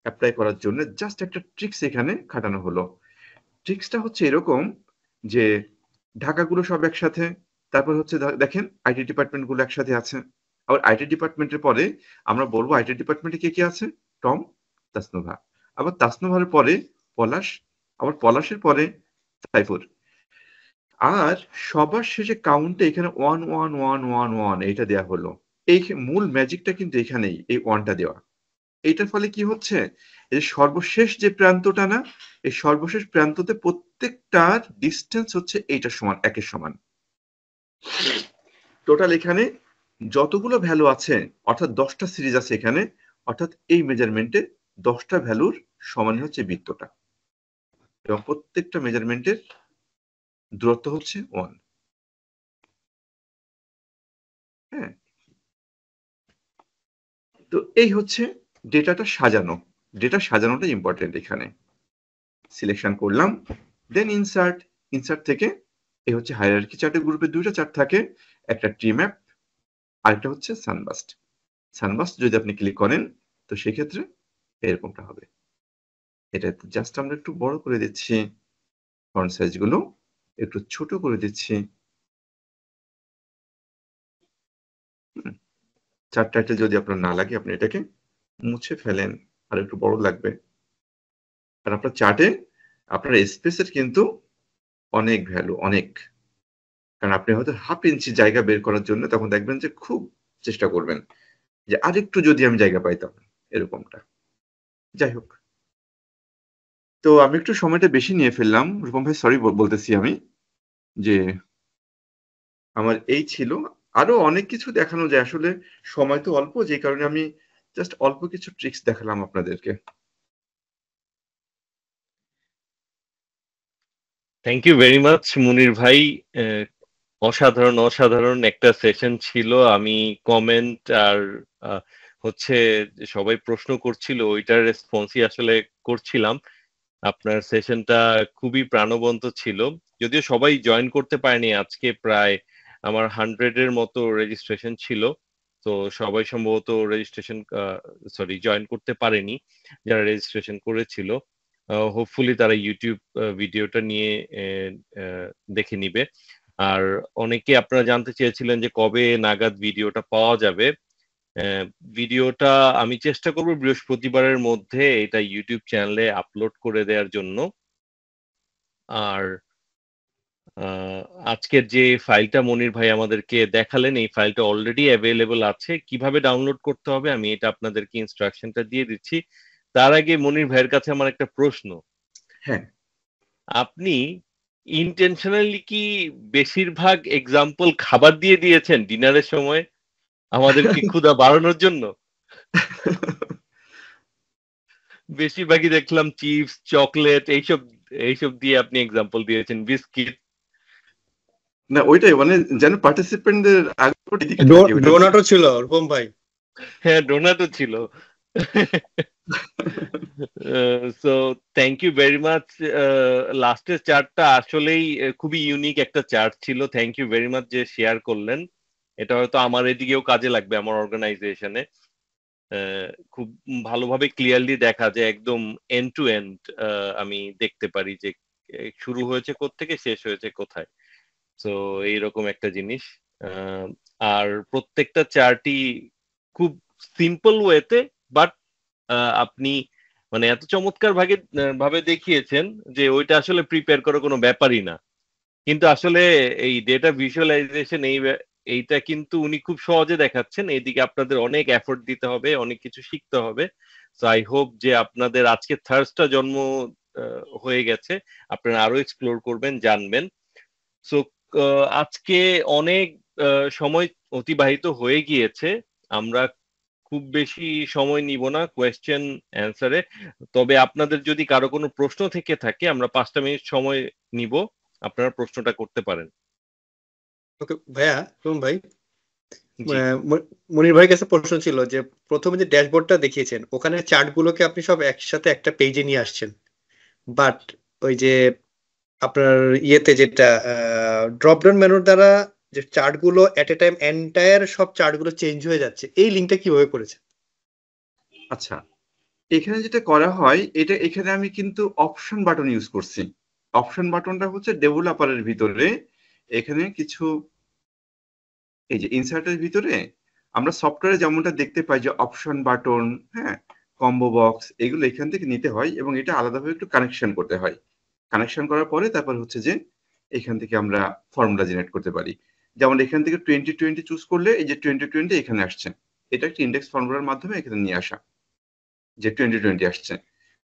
অ্যাপ্লাই করার জন্য জাস্ট একটা ট্রিক্স এখানে খাটানো হলো। ট্রিক্সটা হচ্ছে এরকম যে ঢাকাগুলো সব একসাথে, তারপর হচ্ছে দেখেন আইটি ডিপার্টমেন্ট গুলো একসাথে আছে। আবার আইটি ডিপার্টমেন্টের পরে আমরা বলবো আইটি ডিপার্টমেন্টে কে কে আছে, টম, তাসনোভা, আবার তাসনোভার পরে পলাশ, আবার পলাশের পরে সাইফুর, আর সবার শেষে কাউন্টে এখানে 1 এটা দেয়া হলো। এই মূল ম্যাজিকটা কিন্তু এখানেই, এই 1টা দেওয়া। এইটার ফলে কি হচ্ছে, এই সর্বশেষ যে প্রান্তটা না, এই সর্বশেষ প্রান্ততে প্রত্যেকটার ডিস্টেন্স হচ্ছে এইটার সমান, একের সমান। টোটাল এখানে যতগুলো ভ্যালু আছে, অর্থাৎ 10টা সিরিজ আছে এখানে, অর্থাৎ এই মেজারমেন্টে 10টা ভ্যালুর সমান হচ্ছে বৃত্তটা, এবং প্রত্যেকটা মেজারমেন্টের দূরত্ব হচ্ছে 1। হ্যাঁ, তো এই হচ্ছে ডেটাটা সাজানো। ডেটা সাজানোটা ইম্পর্টেন্ট। এখানে সিলেকশন করলাম, দেন ইনসার্ট থেকে এই হচ্ছে হায়ারার্কি চার্টের গ্রুপে 2টা চার্ট থাকে, একটা ট্রি ম্যাপ, আরেকটা হচ্ছে সানবাস্ট যদি আপনি ক্লিক করেন তো সেক্ষেত্রে এরকমটা হবে। এটা জাস্ট আমরা একটু বড় করে দিচ্ছি, ফন্ট সাইজ গুলো একটু ছোট করে দিচ্ছি। চার্ট টাইটেল যদি আপনার না লাগে আপনি এটাকে মুছে ফেলেন, আর একটু বড় লাগবে। আর আপনার চার্টে আপনার স্পেসের কিন্তু অনেক ভ্যালু, অনেক, কারণ আপনি হয়তো হাফ ইঞ্চি জায়গা বের করার জন্য তখন দেখবেন যে খুব চেষ্টা করবেন যে আরেকটু যদি আমি জায়গা পাইতাম, এরকমটা। যাই হোক, তো আমি একটু সময়টা বেশি নিয়ে ফেললাম রূপম ভাই, সরি বলতেছি আমি, যে আমার এই ছিল। আরো অনেক কিছু দেখানো যায়, আসলে সময় তো অল্প, যে কারণে আমি জাস্ট অল্প কিছু ট্রিক্স দেখালাম আপনাদেরকে। থ্যাংক ইউ ভেরি মাচ মুনির ভাই। অসাধারণ একটা সেশন ছিল। আমি কমেন্ট আর হচ্ছে সবাই প্রশ্ন করছিল, ওইটার রেসপন্সই আসলে করছিলাম। আপনার সেশনটা খুবই প্রাণবন্ত ছিল। যদিও সবাই জয়েন করতে পারেনি আজকে, প্রায় আমার 100-এর মতো রেজিস্ট্রেশন ছিল, তো সবাই সম্ভবত জয়েন করতে পারেনি যারা রেজিস্ট্রেশন করেছিল। হোপফুলি তারা ইউটিউব ভিডিওটা নিয়ে দেখে নিবে। আর অনেকে আপনারা জানতে চেয়েছিলেন যে কবে নাগাদ ভিডিওটা পাওয়া যাবে। ভিডিওটা আমি চেষ্টা করব বৃহস্পতিবারের মধ্যে এটা ইউটিউব চ্যানেলে আপলোড করে দেওয়ার জন্য। আর আজকের যে ফাইলটা মনির ভাই আমাদেরকে দেখালেন, এই ফাইলটা অলরেডি অ্যাভেলেবল আছে। কিভাবে ডাউনলোড করতে হবে আমি এটা আপনাদেরকে ইনস্ট্রাকশনটা দিয়ে দিচ্ছি। তার আগে মনির ভাইয়ের কাছে আমার একটা প্রশ্ন। হ্যাঁ, আপনি ইন্টেনশনালি কি বেশিরভাগ এক্সাম্পল খাবার দিয়ে দিয়েছেন ডিনারের সময় আমাদের কি ক্ষুধা বাড়ানোর জন্য? বেশিরভাগই দেখলাম চিপস, চকলেট, এইসব দিয়ে আপনি এক্সাম্পল দিয়েছেন, বিস্কিট। না ওইটাই মানে যেন পার্টিসিপেন্টদের ডোনাটও ছিল রূপম ভাই। হ্যাঁ, ডোনাটও ছিল। So thank you very much. লাস্টের চার্টটা আসলেই খুবই ইউনিক একটা চার্ট ছিল। থ্যাংক ইউ ভেরি মাচ যে শেয়ার করলেন। এটা হয়তো আমার এদিকেও কাজে লাগবে আমার অর্গানাইজেশনে। খুব ভালোভাবে ক্লিয়ারলি দেখা যায়, একদম এন্ড টু এন্ড আমি দেখতে পারি যে শুরু হয়েছে কোত্থেকে শেষ হয়েছে কোথায়। তো এইরকম একটা জিনিস। আহ, আর প্রত্যেকটা চার্টই খুব সিম্পল ওয়েতে, বাট আপনি মানে এত চমৎকার ভাবে দেখিয়েছেন যে ওইটা আসলে প্রিপেয়ার করার কোনো ব্যাপারই না। কিন্তু আসলে এই ডেটা ভিজুয়ালাইজেশন এইটা কিন্তু উনি খুব সহজে দেখাচ্ছেন। এইদিকে আপনাদের অনেক এফোর্ট দিতে হবে, অনেক কিছু শিখতে হবে। সো আই হোপ যে আপনাদের আজকে থার্সটা জন্ম হয়ে গেছে, আপনারা আরো এক্সপ্লোর করবেন, জানবেন। সো আজকে অনেক সময় অতিবাহিত হয়ে গিয়েছে। আমরা খুব বেশি সময় নিব না কোয়েশ্চেন অ্যান্সারে। তবে আপনাদের যদি কারো কোনো প্রশ্ন থেকে থাকে, আমরা 5টা মিনিট সময় নিব, আপনারা প্রশ্নটা করতে পারেন। ওকে ভাইয়া, শুনুন ভাই, জি। মনির ভাইয়ের কাছে প্রশ্ন ছিল যে প্রথমে যে ড্যাশবোর্ডটা দেখিয়েছেন ওখানে চার্ট গুলোকে আপনি সব একসাথে একটা পেজে নিয়ে আসছেন, বাট ওই যে আপনার ইয়েতে যেটা ড্রপ ডাউন মেনুর দ্বারা যে চার্ট গুলো এট এ টাইম এন্টায়ার সব চার্ট গুলো চেঞ্জ হয়ে যাচ্ছে, এই লিঙ্কটা কিভাবে করেছে? আচ্ছা, এখানে যেটা করা হয়, এটা এখানে আমি কিন্তু অপশন বাটন ইউজ করছি। অপশন বাটনটা হচ্ছে ডেভেলপারের ভিতরে, এখানে কিছু এই যে ইনসার্টের ভিতরে আমরা সফটওয়্যারে যেমনটা দেখতে পাই যে অপশন বাটন, হ্যাঁ, কম্বো বক্স, এগুলো এখান থেকে নিতে হয় এবং এটা আলাদাভাবে একটু কানেকশন করতে হয়। কানেকশন করার পরে তারপর হচ্ছে যে এখান থেকে আমরা ফর্মুলা জেনারেট করতে পারি। যেমন এখান থেকে 2020 চুজ করলে এই যে 2020 এখানে আসছে, এটা একটা ইন্ডেক্স ফর্মুলার মাধ্যমে এখানে নিয়ে আসা যে 2020 আসছে।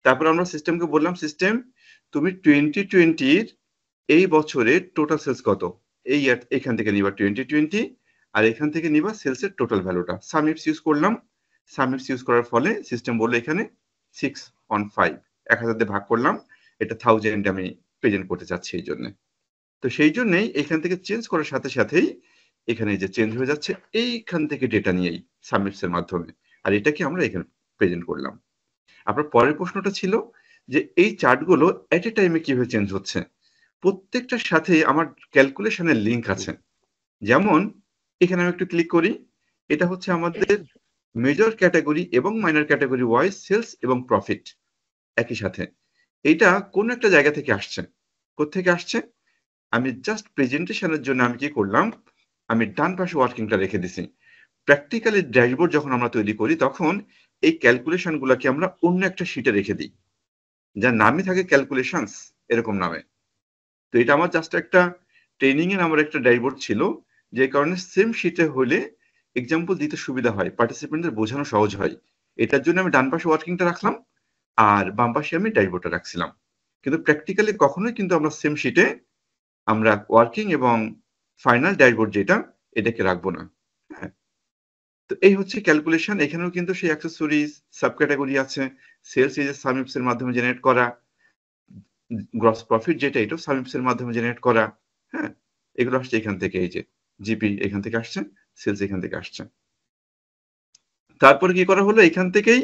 তারপর আমরা সিস্টেমকে বললাম, সিস্টেম তুমি 2020-র এই বছরের টোটাল সেলস কত, এই এখান থেকে নিবা 2020, আর এখান থেকে নিবা সেলস এর টোটাল ভ্যালুটা। সাম ইফস ইউজ করলাম। সাম ইফস ইউজ করার ফলে সিস্টেম বললো এখানে 6 on 5, 1000 দিয়ে ভাগ করলাম, এটা 1000 আমি প্রেজেন্ট করতে চাচ্ছি এই জন্য। তো সেই জন্যই এখান থেকে চেঞ্জ করার সাথে সাথেই এখানে যে চেঞ্জ হয়ে যাচ্ছে এইখান থেকে ডেটা নিয়েই সাম ইফস এর মাধ্যমে, আর এটাকে আমরা এখানে প্রেজেন্ট করলাম। আপনার পরের প্রশ্নটা ছিল যে এই চার্টগুলো এট এ টাইমে কিভাবে চেঞ্জ হচ্ছে। প্রত্যেকটার সাথে আমার ক্যালকুলেশনের লিংক আছে। যেমন এখানে আমি একটু ক্লিক করি, এটা হচ্ছে আমাদের মেজর ক্যাটাগরি এবং মাইনর ক্যাটাগরি ওয়াইজ সেলস এবং প্রফিট একই সাথে। এটা কোন একটা জায়গা থেকে আসছে, কোত্থেকে আসছে, আমি জাস্ট প্রেজেন্টেশনের জন্য আমি কি করলাম, আমি ডান পাশে ওয়ার্কিংটা রেখে দিছি। প্র্যাকটিক্যালি ড্যাশবোর্ড যখন আমরা তৈরি করি তখন এই ক্যালকুলেশন গুলাকে আমরা অন্য একটা শিটে রেখে দিই, যার নামই থাকে ক্যালকুলেশনস এরকম নামে। তো এটা আমার জাস্ট একটা ট্রেনিং এর আমার একটা ড্যাশবোর্ড ছিল, যে কারণে সেম শিটে হলে এক্সাম্পল দিতে সুবিধা হয়, পার্টিসিপেন্টদের বোঝানো সহজ হয়। এটার জন্য আমি ডান পাশে ওয়ার্কিংটা রাখলাম আর বাম পাশে আমি ড্যাশবোর্ডটা রাখছিলাম। কিন্তু প্র্যাকটিক্যালি কখনোই কিন্তু আমরা সেম শিটে আমরা ওয়ার্কিং এবং ফাইনাল ড্যাশবোর্ড যেটা এটাকে রাখবো না। হ্যাঁ, তো এই হচ্ছে ক্যালকুলেশন। এখানেও কিন্তু সেই অ্যাক্সেসরিজ সাব ক্যাটাগরি আছে, সেলস এই যে সামিপস এর মাধ্যমে জেনারেট করা, গ্রস প্রফিট যেটা এটা সামিপস এর মাধ্যমে জেনারেট করা। হ্যাঁ, এগুলো আসছে এখান থেকে, এই যে জিপি এখান থেকে আসছে, সেলস এখান থেকে আসছে। তারপরে কি করা হলো, এখান থেকেই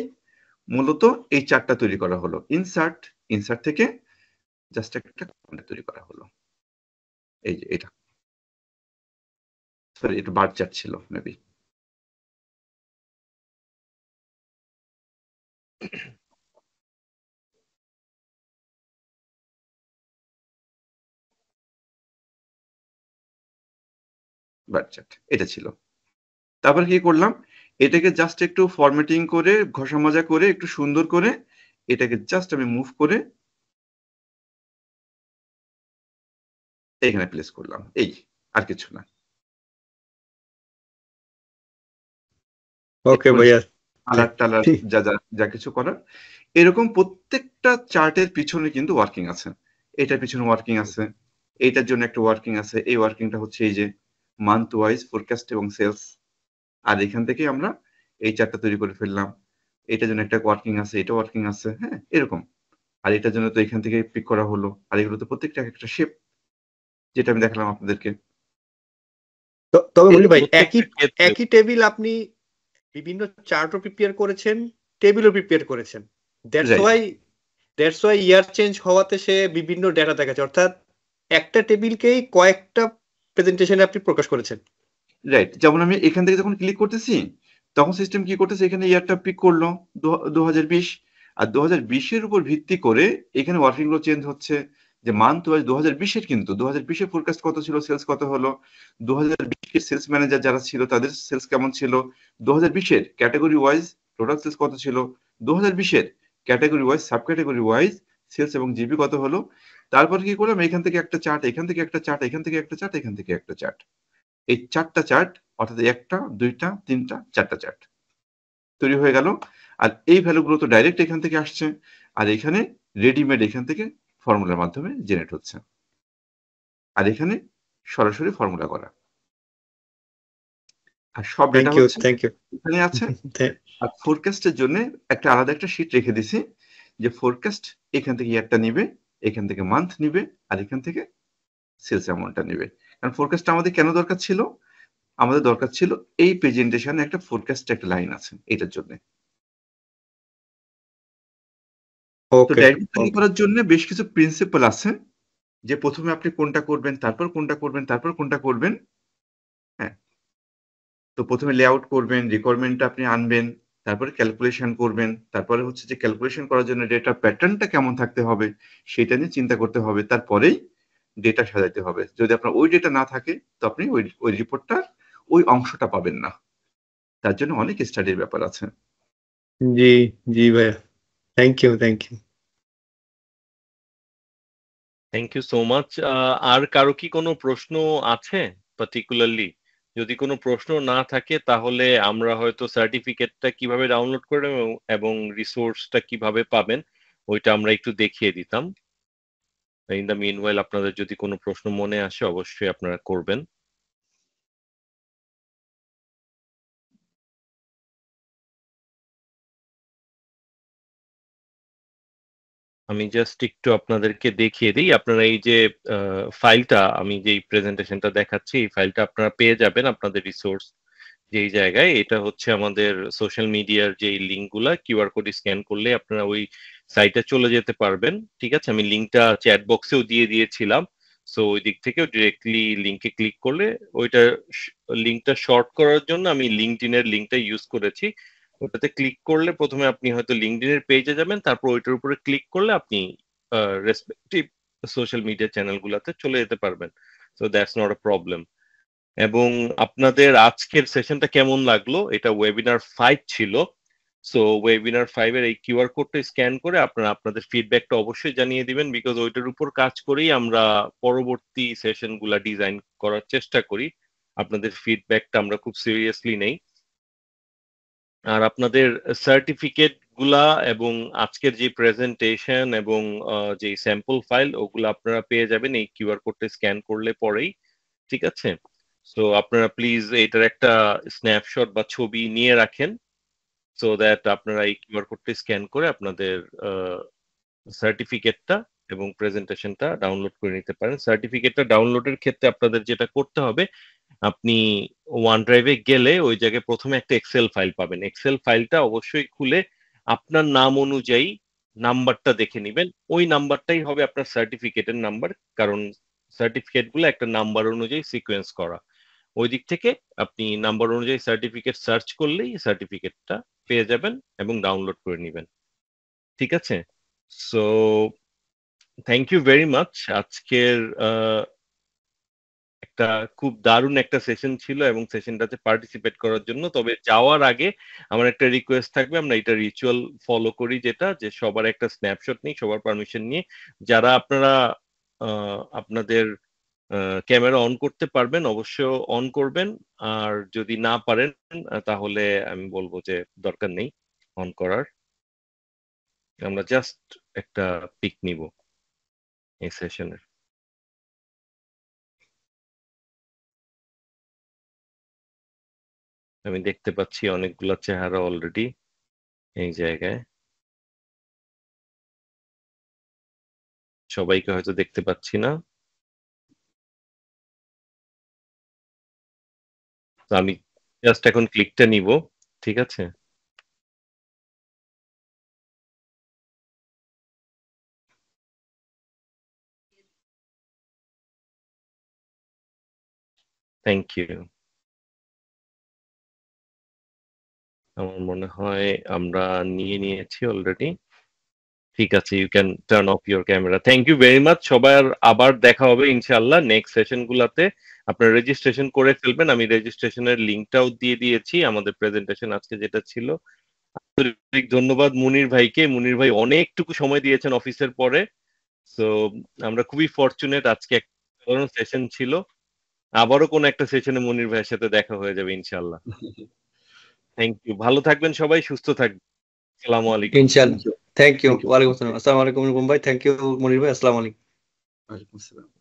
মূলত এই চার্টটা তৈরি করা হলো। ইনসার্ট, ইনসার্ট থেকে জাস্ট একটা কমেন্ট তৈরি করা হলো, এই যে এটা, সরি এটা বার চার্ট ছিল মেবি। বার চার্ট এটা ছিল। তারপর কি করলাম, এটাকে জাস্ট একটু ফরম্যাটিং করে ঘষা মাজা করে একটু সুন্দর করে এটাকে জাস্ট আমি মুভ করে এখানে প্লেস করলাম, এই আর কিছু না। ওকে ভাইয়া, কালার টালার যা যা যা কিছু করার, এরকম প্রত্যেকটা চার্টের পিছনে কিন্তু ওয়ার্কিং আছে। এটার পিছনে ওয়ার্কিং আছে, এইটার জন্য একটা ওয়ার্কিং আছে। এই ওয়ার্কিংটা হচ্ছে এই যে মান্থ ওয়াইজ ফোরকাস্ট এবং সেলস। আর এখান থেকে আমরা এই চার্টটা তৈরি করে ফেললাম। এটার জন্য একটা ওয়ার্কিং আছে, এটা ওয়ার্কিং আছে, হ্যাঁ এরকম। আর এটার জন্য তো এখান থেকে পিক করা হলো। আর এগুলো তো প্রত্যেকটা একটা শেপ, যেটা আমি দেখালাম আপনাদেরকে। তবে মনির ভাই, প্রত্যেকটা ক্ষেত্রে একই টেবিল আপনি বিভিন্ন চার্টও প্রিপেয়ার করেছেন, টেবিলও প্রিপেয়ার করেছেন। That's right Y year change হওয়াতে সে বিভিন্ন ডেটা দেখাচ্ছে, অর্থাৎ একটা টেবিলকেই কয়েকটা প্রেজেন্টেশনে আপনি প্রকাশ করেছেন। রাইট যেমন আমি এখান থেকে যখন ক্লিক করতেছি তখন সিস্টেম কি করতেছে, এখানে ইয়ারটা পিক করলো 2020, আর 2020-এর উপর ভিত্তি করে এখানে ওয়ার্কিং গ্রুপ চেঞ্জ হচ্ছে, যে মান্থ ওয়াইজ 2020-এর, কিন্তু 2020-এর ফোরকাস্ট কত ছিল, সেলস কত হলো, 2020-এর সেলস ম্যানেজার যারা ছিল তাদের সেলস কেমন ছিল, 2020-এর ক্যাটাগরি ওয়াইজ টোটাল সেলস কত ছিল, 2020-এর category wise sub category wise sales এবং জিবি কত হলো। তারপর কি করলাম, এখান থেকে একটা চার্ট, এখান থেকে একটা চার্ট, এখান থেকে একটা চার্ট, এখান থেকে একটা চার্ট, এই চারটা চার্ট, অর্থাৎ একটা, দুইটা, তিনটা, চারটা চার্ট তৈরি হয়ে গেল। আর এই ভ্যালুগুলো তো ডাইরেক্ট এখান থেকে আসছে, আর এখানে রেডিমেড এখান থেকে ফর্মুলার মাধ্যমে জেনারেট হচ্ছে, আর এখানে সরাসরি ফর্মুলা করা, আর সব ডেটা হচ্ছে এখানে আছে। আর ফোরকাস্টের জন্য একটা আলাদা একটা শীট রেখে দিছি, যে ফোরকাস্ট এখান থেকে ইয়ারটা নিবে, এখান থেকে মান্থ নিবে, আর এখান থেকে সেলস অ্যামাউন্টটা নিবে। কারণ ফোরকাস্টটা আমাদের কেন দরকার ছিল, আমাদের দরকার ছিল এই প্রেজেন্টেশনে একটা ফোরকাস্ট একটা লাইন আছে এটার জন্য। তো ডায়াগ্রাম তৈরি করার জন্য বেশ কিছু প্রিন্সিপাল আছে, যে প্রথমে আপনি কোনটা করবেন, তারপর কোনটা করবেন, তারপর কোনটা করবেন। হ্যাঁ, তো প্রথমে লেআউট করবেন, রিকোয়ারমেন্টটা আপনি আনবেন, তারপরে ক্যালকুলেশন করবেন, তারপরে হচ্ছে যে ক্যালকুলেশন করার জন্য ডেটা প্যাটার্নটা কেমন থাকতে হবে সেটা নিয়ে চিন্তা করতে হবে, তারপরেই ডেটা সাজাতে হবে। যদি আপনার ওই ডেটা না থাকে তো আপনি ওই রিপোর্টটা ওই অংশটা পাবেন না, তার জন্য অনেক স্টাডির ব্যাপার আছে। জি জি ভাইয়া, thank you. Thank you so much. আর কারো কি কোনো প্রশ্ন আছে পার্টিকুলারলি? যদি কোনো প্রশ্ন না থাকে তাহলে আমরা হয়তো সার্টিফিকেটটা কিভাবে ডাউনলোড করবেন এবং রিসোর্সটা কিভাবে পাবেন ওইটা আমরা একটু দেখিয়ে দিতাম। ইন দ্য মিনওয়াইল আপনাদের যদি কোনো প্রশ্ন মনে আসে অবশ্যই আপনারা করবেন। আমি জাস্ট একটু আপনাদেরকে দেখিয়ে দিই। আপনারা এই যে ফাইলটা, আমি যেই প্রেজেন্টেশনটা দেখাচ্ছি এই ফাইলটা আপনারা পেয়ে যাবেন আপনাদের রিসোর্স যেই জায়গায়। এটা হচ্ছে আমাদের সোশ্যাল মিডিয়ার যে লিঙ্কগুলা, কিউআর কোড স্ক্যান করলে আপনারা ওই সাইটে চলে যেতে পারবেন। ঠিক আছে, আমি লিঙ্কটা চ্যাট বক্সেও দিয়ে দিয়েছিলাম। সো ওই দিক থেকেও ডিরেক্টলি লিঙ্কে ক্লিক করলে ওইটা, লিঙ্কটা শর্ট করার জন্য আমি লিঙ্কডইনের লিঙ্কটা ইউজ করেছি। ওটাতে ক্লিক করলে প্রথমে আপনি হয়তো লিঙ্কডইনের পেজে যাবেন, তারপর ওইটার উপরে ক্লিক করলে আপনি রেসপেক্টিভ সোশ্যাল মিডিয়া চ্যানেলগুলোতে চলে যেতে পারবেন। So that's not a problem. এবং আপনাদের আজকের সেশনটা কেমন লাগলো? এটা ওয়েবিনার 5 ছিল। সো ওয়েবিনার 5 এর এই কিউআর কোডটা স্ক্যান করে আপনারা আপনাদের ফিডব্যাকটা অবশ্যই জানিয়ে দিবেন, বিকজ ওইটার উপর কাজ করেই আমরা পরবর্তী সেশনগুলা ডিজাইন করার চেষ্টা করি। আপনাদের ফিডব্যাকটা আমরা খুব সিরিয়াসলি নেই। আর আপনাদের সার্টিফিকেট গুলা এবং আজকের যে প্রেজেন্টেশন এবং যে স্যাম্পল ফাইল ওগুলো আপনারা পেয়ে যাবেন এই কিউআর কোডটা স্ক্যান করলে পরেই। ঠিক আছে, সো আপনারা প্লিজ এটার একটা স্ন্যাপশট বা ছবি নিয়ে রাখেন, সো দ্যাট আপনারা এই কিউআর কোডটা স্ক্যান করে আপনাদের সার্টিফিকেটটা এবং প্রেজেন্টেশনটা ডাউনলোড করে নিতে পারেন। সার্টিফিকেটটা ডাউনলোডের ক্ষেত্রে আপনাদের যেটা করতে হবে, আপনি ওয়ান ড্রাইভে গেলে ওই জায়গায় প্রথমে একটা এক্সেল ফাইল পাবেন। এক্সেল ফাইলটা অবশ্যই খুলে আপনার নাম অনুযায়ী নাম্বারটা দেখে নেবেন। ওই নাম্বারটাই হবে আপনার সার্টিফিকেটের নাম্বার, কারণ সার্টিফিকেট গুলো একটা নাম্বার অনুযায়ী সিকোয়েন্স করা। ওই দিক থেকে আপনি নাম্বার অনুযায়ী সার্টিফিকেট সার্চ করলেই সার্টিফিকেটটা পেয়ে যাবেন এবং ডাউনলোড করে নেবেন। ঠিক আছে, so thank you very much. আজকের একটা খুব দারুণ একটা সেশন ছিল এবং সেশনটাতে পার্টিসিপেট করার জন্য। তবে যাওয়ার আগে আমার একটা রিকোয়েস্ট থাকবে, আমরা এটা রিচুয়াল ফলো করি, যেটা যে সবার একটা স্ন্যাপশট নিই, সবার পারমিশন নিয়ে। যারা আপনারা আপনাদের ক্যামেরা অন করতে পারবেন অবশ্য অন করবেন, আর যদি না পারেন তাহলে আমি বলবো যে দরকার নেই অন করার। আমরা জাস্ট একটা পিক নিব এই সেশনের। আমি দেখতে পাচ্ছি অনেকগুলা চেহারা অলরেডি এই জায়গায়, সবাইকে হয়তো দেখতে পাচ্ছি না। তো আমি জাস্ট এখন ক্লিকটা নিব। ঠিক আছে, থ্যাংক ইউ। আমার মনে হয় আমরা নিয়েছি অলরেডি। ঠিক আছে, you can turn off your camera. Thank you very much. সবার আবার দেখা হবে ইনশাআল্লাহ নেক্সট সেশন গুলাতে। আপনারা রেজিস্ট্রেশন করে ফেলবেন, আমি রেজিস্ট্রেশনের লিঙ্কটাও দিয়ে দিয়েছি আমাদের প্রেজেন্টেশন আজকে যেটা ছিল। আন্তরিক ধন্যবাদ মুনির ভাইকে। মুনির ভাই অনেকটুকু সময় দিয়েছেন অফিসের পরে। সো আমরা খুবই ফরচুনেট, আজকে একটা সেশন ছিল। আবারও কোন একটা সেশনে মুনির ভাইয়ের সাথে দেখা হয়ে যাবে ইনশাআল্লাহ। থ্যাংক ইউ, ভালো থাকবেন সবাই, সুস্থ থাকবেন। আসসালামু আলাইকুম। ইনশাআল্লাহ। Thank you. Thank you. ওয়ালাইকুম আসসালাম। আসসালামু আলাইকুম রূপম ভাই। থ্যাংক ইউ মনির ভাই। আসসালামু আলাইকুম। ওয়ালাইকুম আসসালাম।